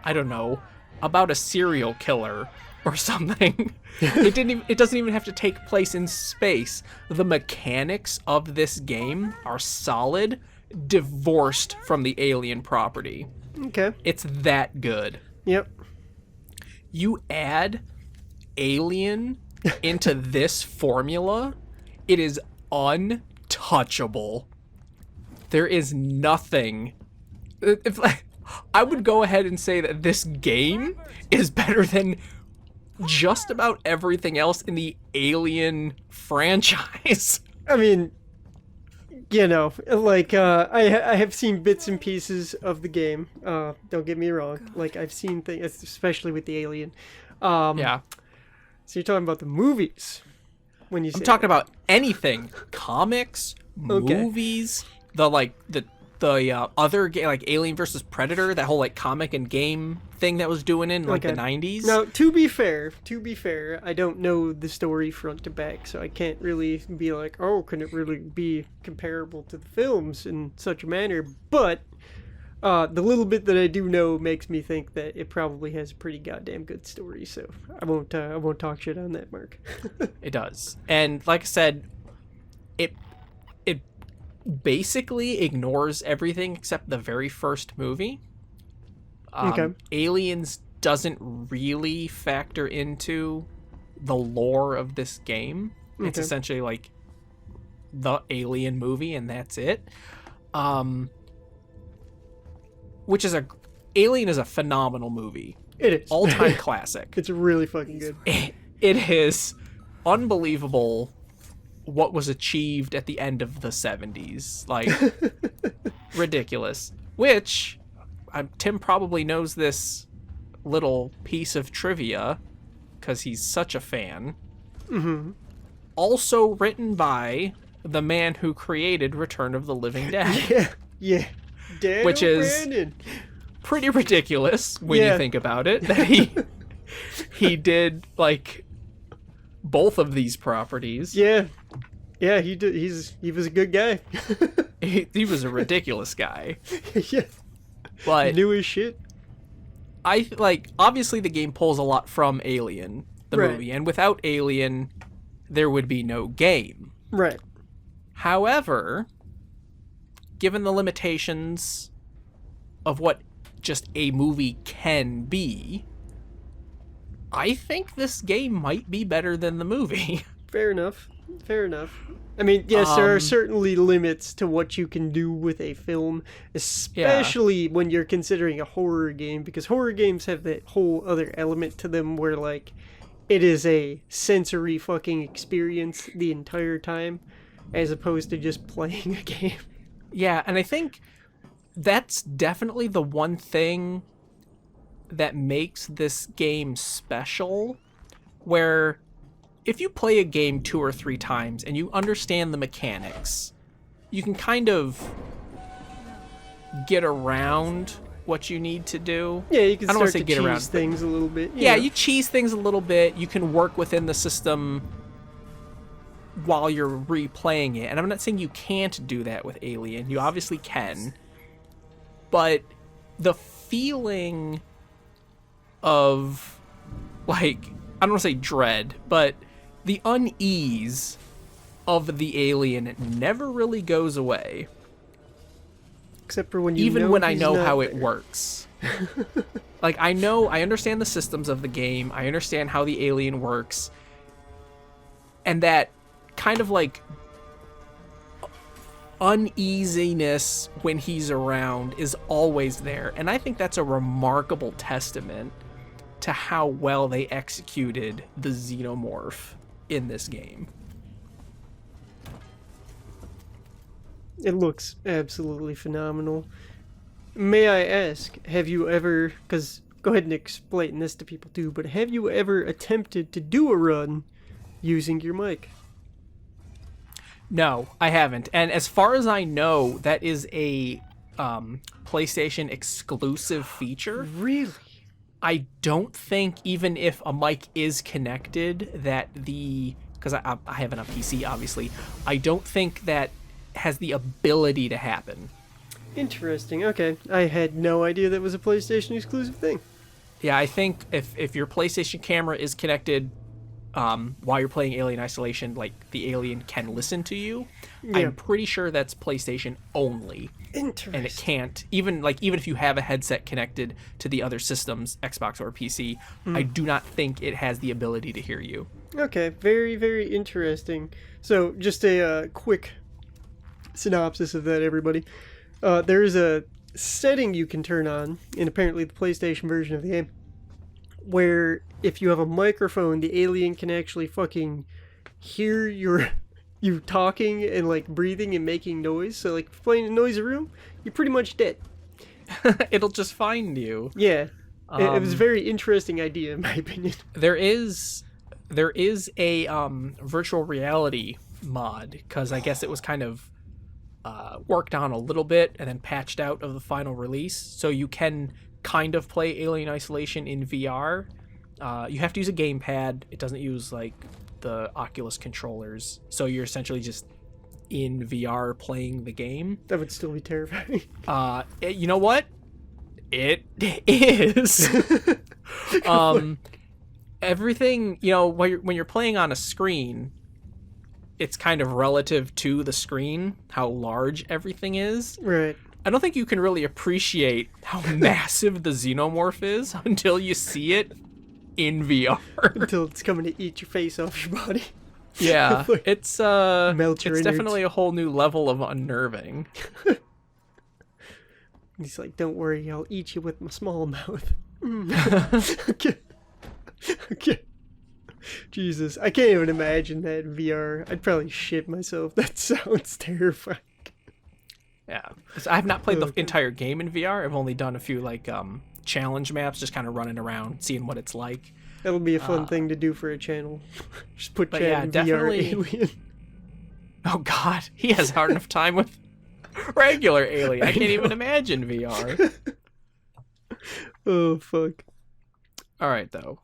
I don't know, about a serial killer or something, it doesn't even have to take place in space. The mechanics of this game are solid, divorced from the Alien property. Okay. It's that good. Yep. You add Alien into this formula, it is untouchable. There is nothing. I would go ahead and say that this game is better than just about everything else in the Alien franchise. I mean, you know, like, I have seen bits and pieces of the game. Don't get me wrong. Like, I've seen things, especially with the Alien. Yeah. So you're talking about the movies when you say I'm talking about anything. Comics, Okay. movies, the other game, like Alien versus Predator, that whole like comic and game thing that was doing in like Okay. the 90s. Now, to be fair, I don't know the story front to back, so I can't really be like, oh, can it really be comparable to the films in such a manner? But the little bit that I do know makes me think that it probably has a pretty goddamn good story. So I won't talk shit on that, Mark. It does. And like I said, it basically ignores everything except the very first movie. Okay. Aliens doesn't really factor into the lore of this game. It's Okay. essentially like the Alien movie and that's it. Which is Alien is a phenomenal movie. It is. All-time classic. It's really fucking good. It is unbelievable what was achieved at the end of the 70s. Like, ridiculous. Which, Tim probably knows this little piece of trivia, because he's such a fan. Mm-hmm. Also written by the man who created Return of the Living Dead. Yeah. Daniel Which is Brandon. Pretty ridiculous when you think about it. That he did, like, both of these properties. Yeah, he did. He was a good guy. He was a ridiculous guy. Yeah, But he knew his shit. Obviously the game pulls a lot from Alien, the movie, and without Alien, there would be no game. Right. However, given the limitations of what just a movie can be, I think this game might be better than the movie. Fair enough. I mean, yes, there are certainly limits to what you can do with a film, especially when you're considering a horror game, because horror games have that whole other element to them where, like, it is a sensory fucking experience the entire time, as opposed to just playing a game. Yeah, and I think that's definitely the one thing that makes this game special, where if you play a game 2 or 3 times and you understand the mechanics, you can kind of get around what you need to do. Yeah, you can I don't want start to say to get around cheese things a little bit. Yeah, you cheese things a little bit. You can work within the system while you're replaying it. And I'm not saying you can't do that with Alien. You obviously can. But the feeling of, like, I don't want to say dread, but the unease of the alien never really goes away. Except for when you even know when I he's know not how there. it works. Like, I understand the systems of the game. I understand how the alien works. And that kind of, like, uneasiness when he's around is always there. And I think that's a remarkable testament to how well they executed the xenomorph in this game. It looks absolutely phenomenal. May I ask, have you ever, because go ahead and explain this to people too, but have you ever attempted to do a run using your mic? No, I haven't. And as far as I know, that is a PlayStation exclusive feature. Really? I don't think, even if a mic is connected, that because I have it on PC, obviously, I don't think that has the ability to happen. Interesting. Okay. I had no idea that was a PlayStation exclusive thing. Yeah, I think if your PlayStation camera is connected while you're playing Alien Isolation, like, the alien can listen to you. Yeah. I'm pretty sure that's PlayStation only. Interesting. And it can't, even if you have a headset connected to the other systems, Xbox or PC, I do not think it has the ability to hear you. Okay, very, very interesting. So, just a quick synopsis of that, everybody. There is a setting you can turn on, in apparently the PlayStation version of the game, where if you have a microphone, the alien can actually fucking hear you talking and, like, breathing and making noise. So, like, if you're playing in a noisy room, you're pretty much dead. It'll just find you. Yeah. It was a very interesting idea, in my opinion. There is a virtual reality mod, because I guess it was kind of worked on a little bit and then patched out of the final release, so you can kind of play Alien Isolation in VR. You have to use a gamepad. It doesn't use, like, the Oculus controllers, so you're essentially just in VR playing the game. That would still be terrifying. You know what? It is. Everything, when you're playing on a screen, it's kind of relative to the screen, how large everything is. Right. I don't think you can really appreciate how massive the xenomorph is until you see it in VR. Until it's coming to eat your face off your body. Yeah, it's melt your innards. Definitely a whole new level of unnerving. He's like, don't worry, I'll eat you with my small mouth. Okay. Okay. Jesus, I can't even imagine that in VR. I'd probably shit myself. That sounds terrifying. Yeah, 'cause I have not played the Okay. entire game in VR. I've only done a few challenge maps, just kind of running around, seeing what it's like. That'll be a fun thing to do for a channel. Just put But chat yeah, in definitely- VR alien. Oh God, he has hard enough time with regular Alien. I can't even imagine VR. Oh fuck. All right, though.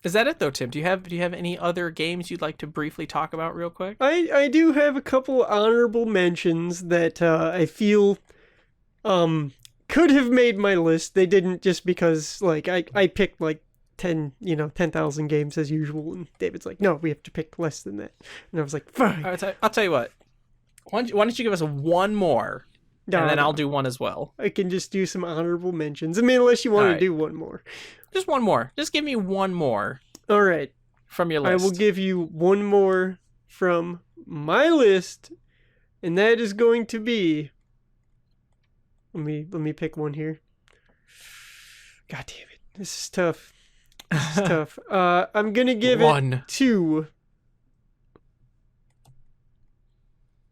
Is that it though, Tim? Do you have any other games you'd like to briefly talk about real quick? I do have a couple honorable mentions that I feel could have made my list. They didn't, just because like I picked like 10,000 games as usual, and David's like, no, we have to pick less than that, and I was like, fine. I'll tell you what. Why don't you give us one more, and then I'll do one as well. I can just do some honorable mentions. I mean, unless you want Alright. to do one more. Just one more. Just give me one more All right, from your I list. will give you one more from my list, and that is going to be. Let me pick one here. God damn it, this is tough. This is tough. I'm gonna give one. it to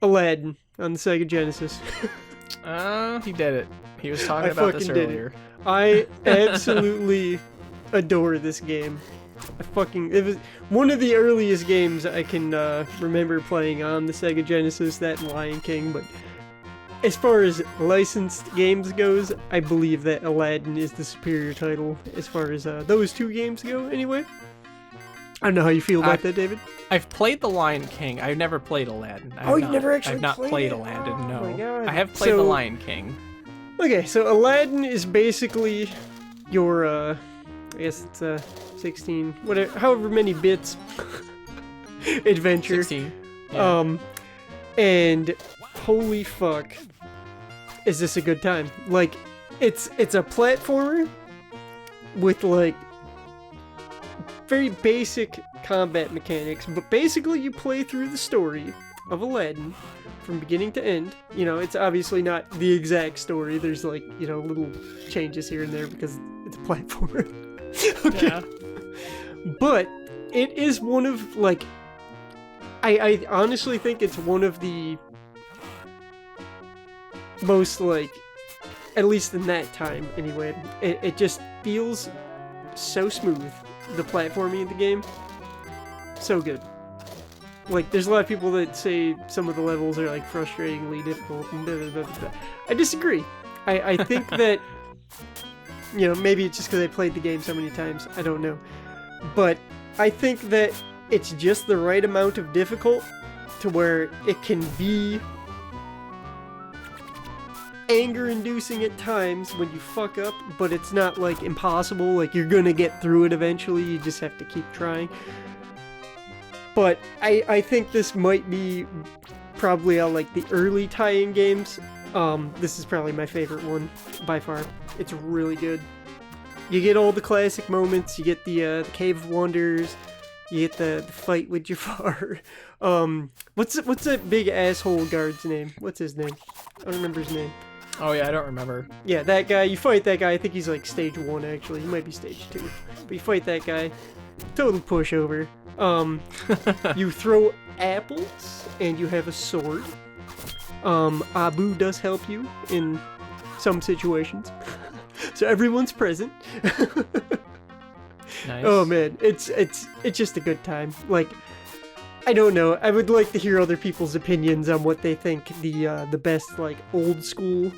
Aladdin on the Sega Genesis. He did it. He was talking I about this fucking did it. earlier. I absolutely adore this game. It was one of the earliest games I can remember playing on the Sega Genesis, that and Lion King, but as far as licensed games goes, I believe that Aladdin is the superior title as far as those two games go, anyway. I don't know how you feel about that, David. I've played the Lion King. I've never played Aladdin. You've never actually I've not played it? Aladdin, Oh no. my God. I have played the So- Lion King. Okay, so Aladdin is basically your, I guess it's 16, whatever, however many bits adventure. 16. Yeah. And holy fuck, is this a good time? Like, it's a platformer with like very basic combat mechanics, but basically you play through the story of Aladdin from beginning to end. You know, it's obviously not the exact story. There's like, you know, little changes here and there because it's a platformer. Okay. Yeah. But it is one of, like, I honestly think it's one of the most, like, at least in that time anyway, it just feels so smooth, the platforming of the game. So good. Like, there's a lot of people that say some of the levels are, like, frustratingly difficult and blah, blah, blah, blah, blah. I disagree. I think that, you know, maybe it's just because I played the game so many times, I don't know. But I think that it's just the right amount of difficult to where it can be anger-inducing at times when you fuck up, but it's not, like, impossible. Like, you're gonna get through it eventually, you just have to keep trying. But I think this might be probably all, like, the early tie-in games. This is probably my favorite one by far. It's really good. You get all the classic moments. You get the Cave of Wonders. You get the fight with Jafar. What's that big asshole guard's name? What's his name? I don't remember his name. Oh yeah, I don't remember. Yeah, that guy. You fight that guy. I think he's like stage 1 actually. He might be stage 2. But you fight that guy. Total pushover. You throw apples and you have a sword. Abu does help you in some situations. So everyone's present. Nice. Oh man, it's just a good time. Like, I don't know. I would like to hear other people's opinions on what they think the best, like, old school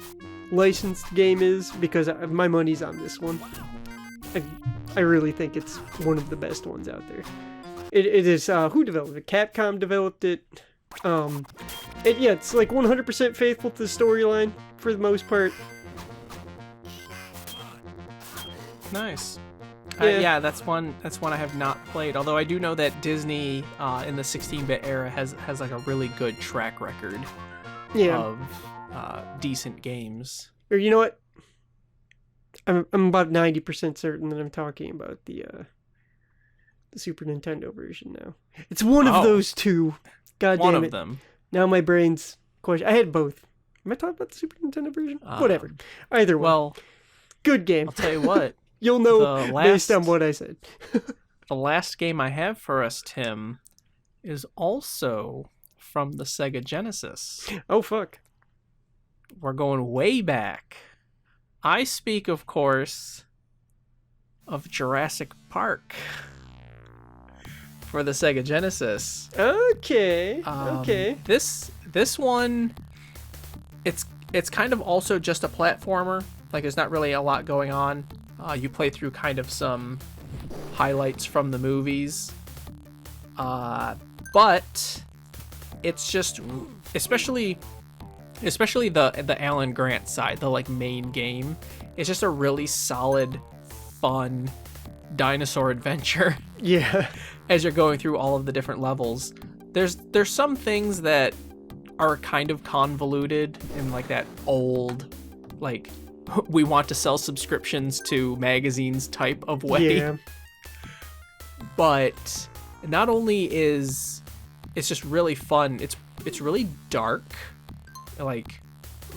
licensed game is, because my money's on this one. I really think it's one of the best ones out there. It is who developed it? Capcom developed it. It's like 100% faithful to the storyline for the most part. Nice. Yeah. Yeah, that's one I have not played. Although I do know that Disney in the 16-bit era has like a really good track record Yeah. of decent games. Or you know what? I'm about 90% certain that I'm talking about the Super Nintendo version now. It's one of Oh. those two. God One damn of it. them. Now my brain's question. I had both. Am I talking about the Super Nintendo version? Whatever. Either way. Well, Good game. I'll tell you what. You'll know based on what I said. The last game I have for us, Tim, is also from the Sega Genesis. Oh, fuck. We're going way back. I speak, of course, of Jurassic Park for the Sega Genesis. Okay. Okay. This one, it's kind of also just a platformer. Like, there's not really a lot going on. You play through kind of some highlights from the movies. But it's just, especially the Alan Grant side, the like main game, it's just a really solid, fun dinosaur adventure. Yeah. As you're going through all of the different levels. There's some things that are kind of convoluted in like that old, like, we want to sell subscriptions to magazines type of way. Yeah. But not only is it's just really fun, it's really dark, like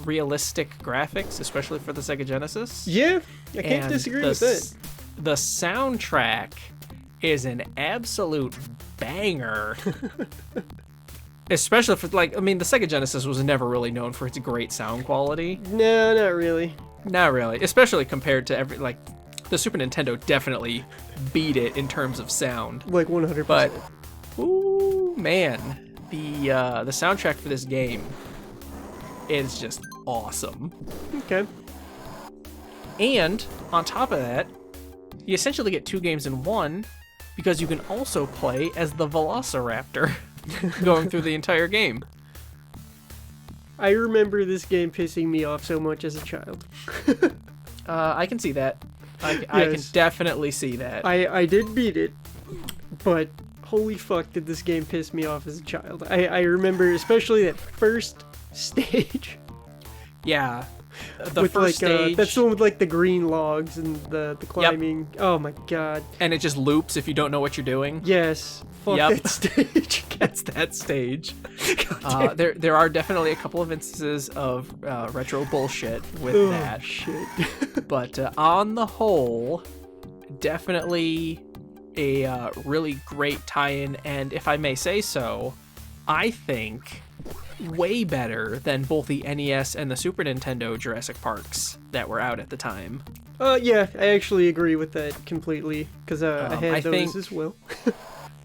realistic graphics, especially for the Sega Genesis. Yeah, I can't disagree with that. The soundtrack is an absolute banger. Especially for, like, I mean, the Sega Genesis was never really known for its great sound quality. No, not really. Not really, especially compared to the Super Nintendo definitely beat it in terms of sound. Like 100%. But, ooh, man, the soundtrack for this game is just awesome. Okay. And on top of that, you essentially get 2 games in one, because you can also play as the Velociraptor going through the entire game. I remember this game pissing me off so much as a child. I can see that. I can definitely see that. I did beat it, but holy fuck did this game piss me off as a child. I remember especially that first stage. Yeah. The with first stage. That's the one with like the green logs and the climbing. Yep. Oh my god. And it just loops if you don't know what you're doing. Yes. Fuck that stage. That's that stage. There are definitely a couple of instances of retro bullshit with that. Shit. But on the whole, definitely a really great tie-in, and if I may say so, I think way better than both the NES and the Super Nintendo Jurassic Parks that were out at the time. Yeah, I actually agree with that completely, because I had those as well.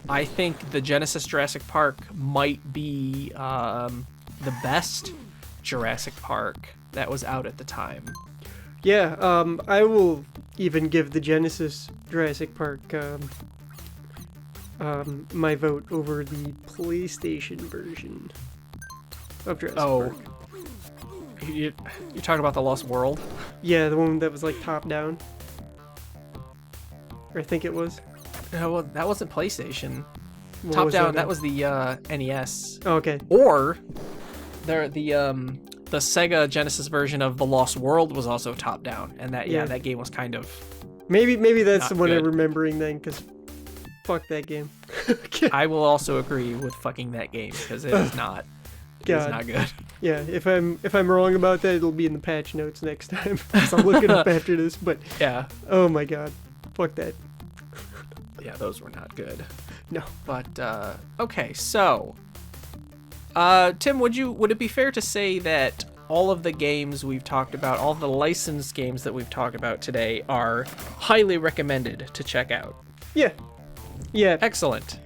I think the Genesis Jurassic Park might be the best Jurassic Park that was out at the time. Yeah, I will even give the Genesis Jurassic Park my vote over the PlayStation version of Jurassic Park. You're talking about the Lost World? Yeah, the one that was like top down. Or I think it was. No, well, that wasn't PlayStation. What Top was down, that was the NES. Oh, okay. Or the Sega Genesis version of the Lost World was also top down, and that game was kind of maybe that's the one good. I'm remembering then, because fuck that game. I will also agree with fucking that game, because it is not. It's not good. Yeah, if I'm wrong about that, it'll be in the patch notes next time. So I'll look it up after this. But yeah. Oh my god, fuck that. Yeah, those were not good. No. But okay, so Tim, would it be fair to say that all of the games we've talked about, all of the licensed games that we've talked about today, are highly recommended to check out? Yeah. Yeah. Excellent.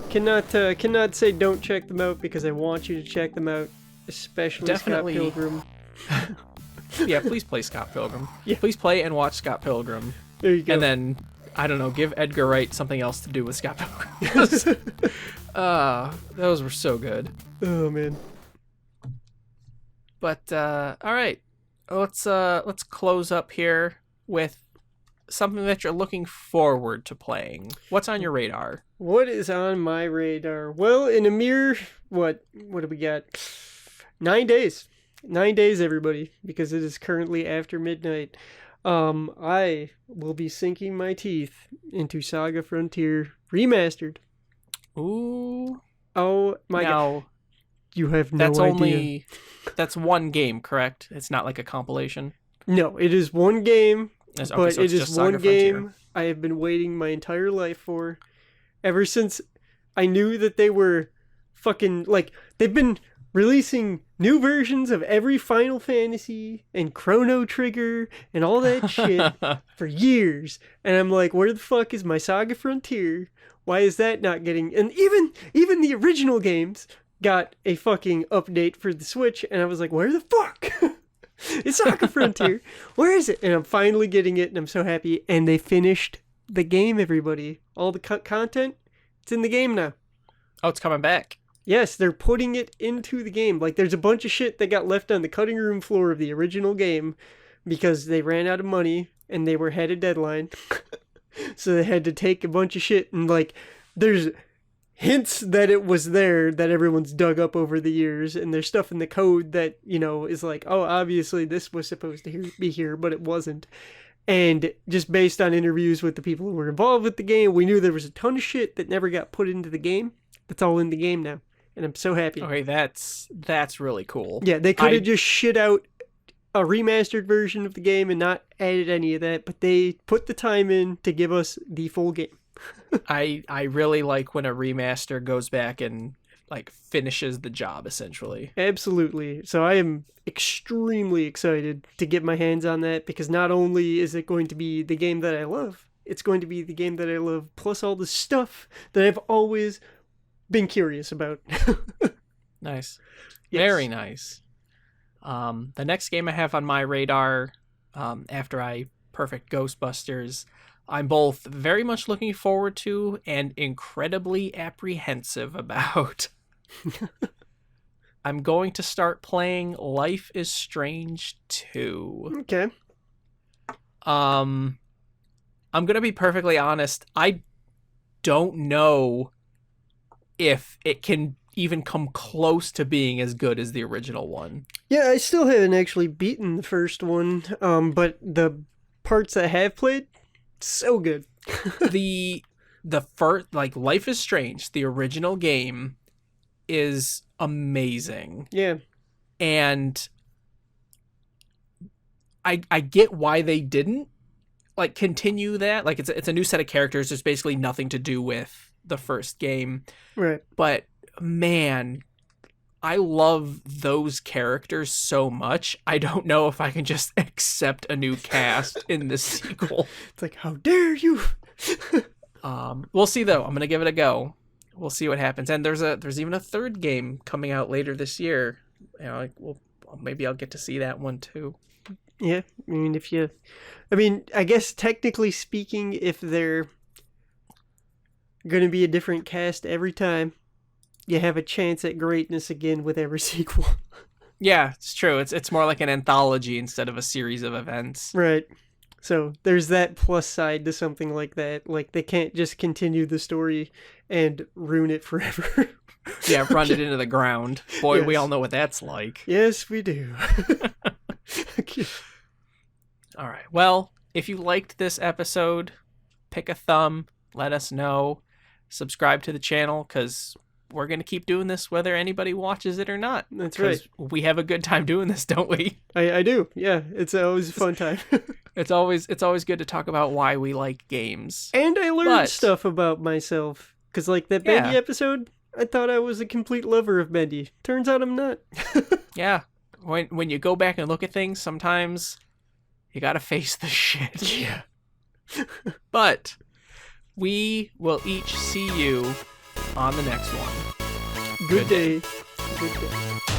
Cannot say don't check them out, because I want you to check them out, especially Definitely. Scott Pilgrim. Yeah, please play Scott Pilgrim. Yeah. Please play and watch Scott Pilgrim. There you go. And then, I don't know, give Edgar Wright something else to do with Scott Pilgrim. Those were so good. Oh man. But all right, let's close up here with something that you're looking forward to playing. What's on your radar? What is on my radar? Well, in a mere what do we got? 9 days. 9 days, everybody, because it is currently after midnight. I will be sinking my teeth into Saga Frontier Remastered. Ooh. Oh my god. You have no idea. That's one game, correct? It's not like a compilation? No, it is one game. Okay, but so it it's is just one Saga Frontier. game I have been waiting my entire life for. Ever since I knew that they were fucking, like, they've been releasing new versions of every Final Fantasy and Chrono Trigger and all that shit for years. And I'm like, where the fuck is my Saga Frontier? Why is that not getting... And even the original games got a fucking update for the Switch, and I was like, where the fuck? It's Saga Frontier. Where is it? And I'm finally getting it, and I'm so happy. And they finished the game, everybody. All the content, it's in the game now. Oh, it's coming back. Yes, they're putting it into the game. Like, there's a bunch of shit that got left on the cutting room floor of the original game because they ran out of money and they had a deadline. So they had to take a bunch of shit, and, like, there's hints that it was there that everyone's dug up over the years, and there's stuff in the code that, you know, is like, oh, obviously this was supposed to be here, but it wasn't. And just based on interviews with the people who were involved with the game, we knew there was a ton of shit that never got put into the game. That's all in the game now. And I'm so happy. Okay, that's really cool. Yeah, they could have just shit out a remastered version of the game and not added any of that, but they put the time in to give us the full game. I really like when a remaster goes back and, like, finishes the job, essentially. Absolutely. So I am extremely excited to get my hands on that, because not only is it going to be the game that I love, it's going to be the game that I love plus all the stuff that I've always been curious about. Nice. Yes. Very nice. The next game I have on my radar, after I perfect Ghostbusters, I'm both very much looking forward to and incredibly apprehensive about. I'm going to start playing Life is Strange 2. Okay. I'm going to be perfectly honest. I don't know if it can even come close to being as good as the original one. Yeah, I still haven't actually beaten the first one, but the parts I have played, so good. the first, like, Life is Strange, the original game, is amazing. Yeah. And I get why they didn't, like, continue that. Like, it's a new set of characters. There's basically nothing to do with the first game. Right. But man, I love those characters so much. I don't know if I can just accept a new cast in this sequel. It's like, how dare you? We'll see though. I'm gonna give it a go. We'll see what happens. And there's even a third game coming out later this year. You know, like, well, maybe I'll get to see that one too. Yeah, I mean, I guess technically speaking, if they're gonna be a different cast every time, you have a chance at greatness again with every sequel. Yeah, it's true. It's more like an anthology instead of a series of events. Right. So there's that plus side to something like that. Like, they can't just continue the story and ruin it forever. Yeah, run it into the ground. Boy, we Yes. all know what that's like. Yes, we do. Okay. All right. Well, if you liked this episode, pick a thumb, let us know, subscribe to the channel, because we're going to keep doing this whether anybody watches it or not. That's right. 'Cause we have a good time doing this, don't we? I do. Yeah, it's always a fun time. It's always good to talk about why we like games. And I learned But- stuff about myself. Because, like, that Yeah. Bendy episode, I thought I was a complete lover of Bendy. Turns out I'm not. Yeah. When you go back and look at things, sometimes you got to face the shit. Yeah. But we will each see you on the next one. Good day. Good day.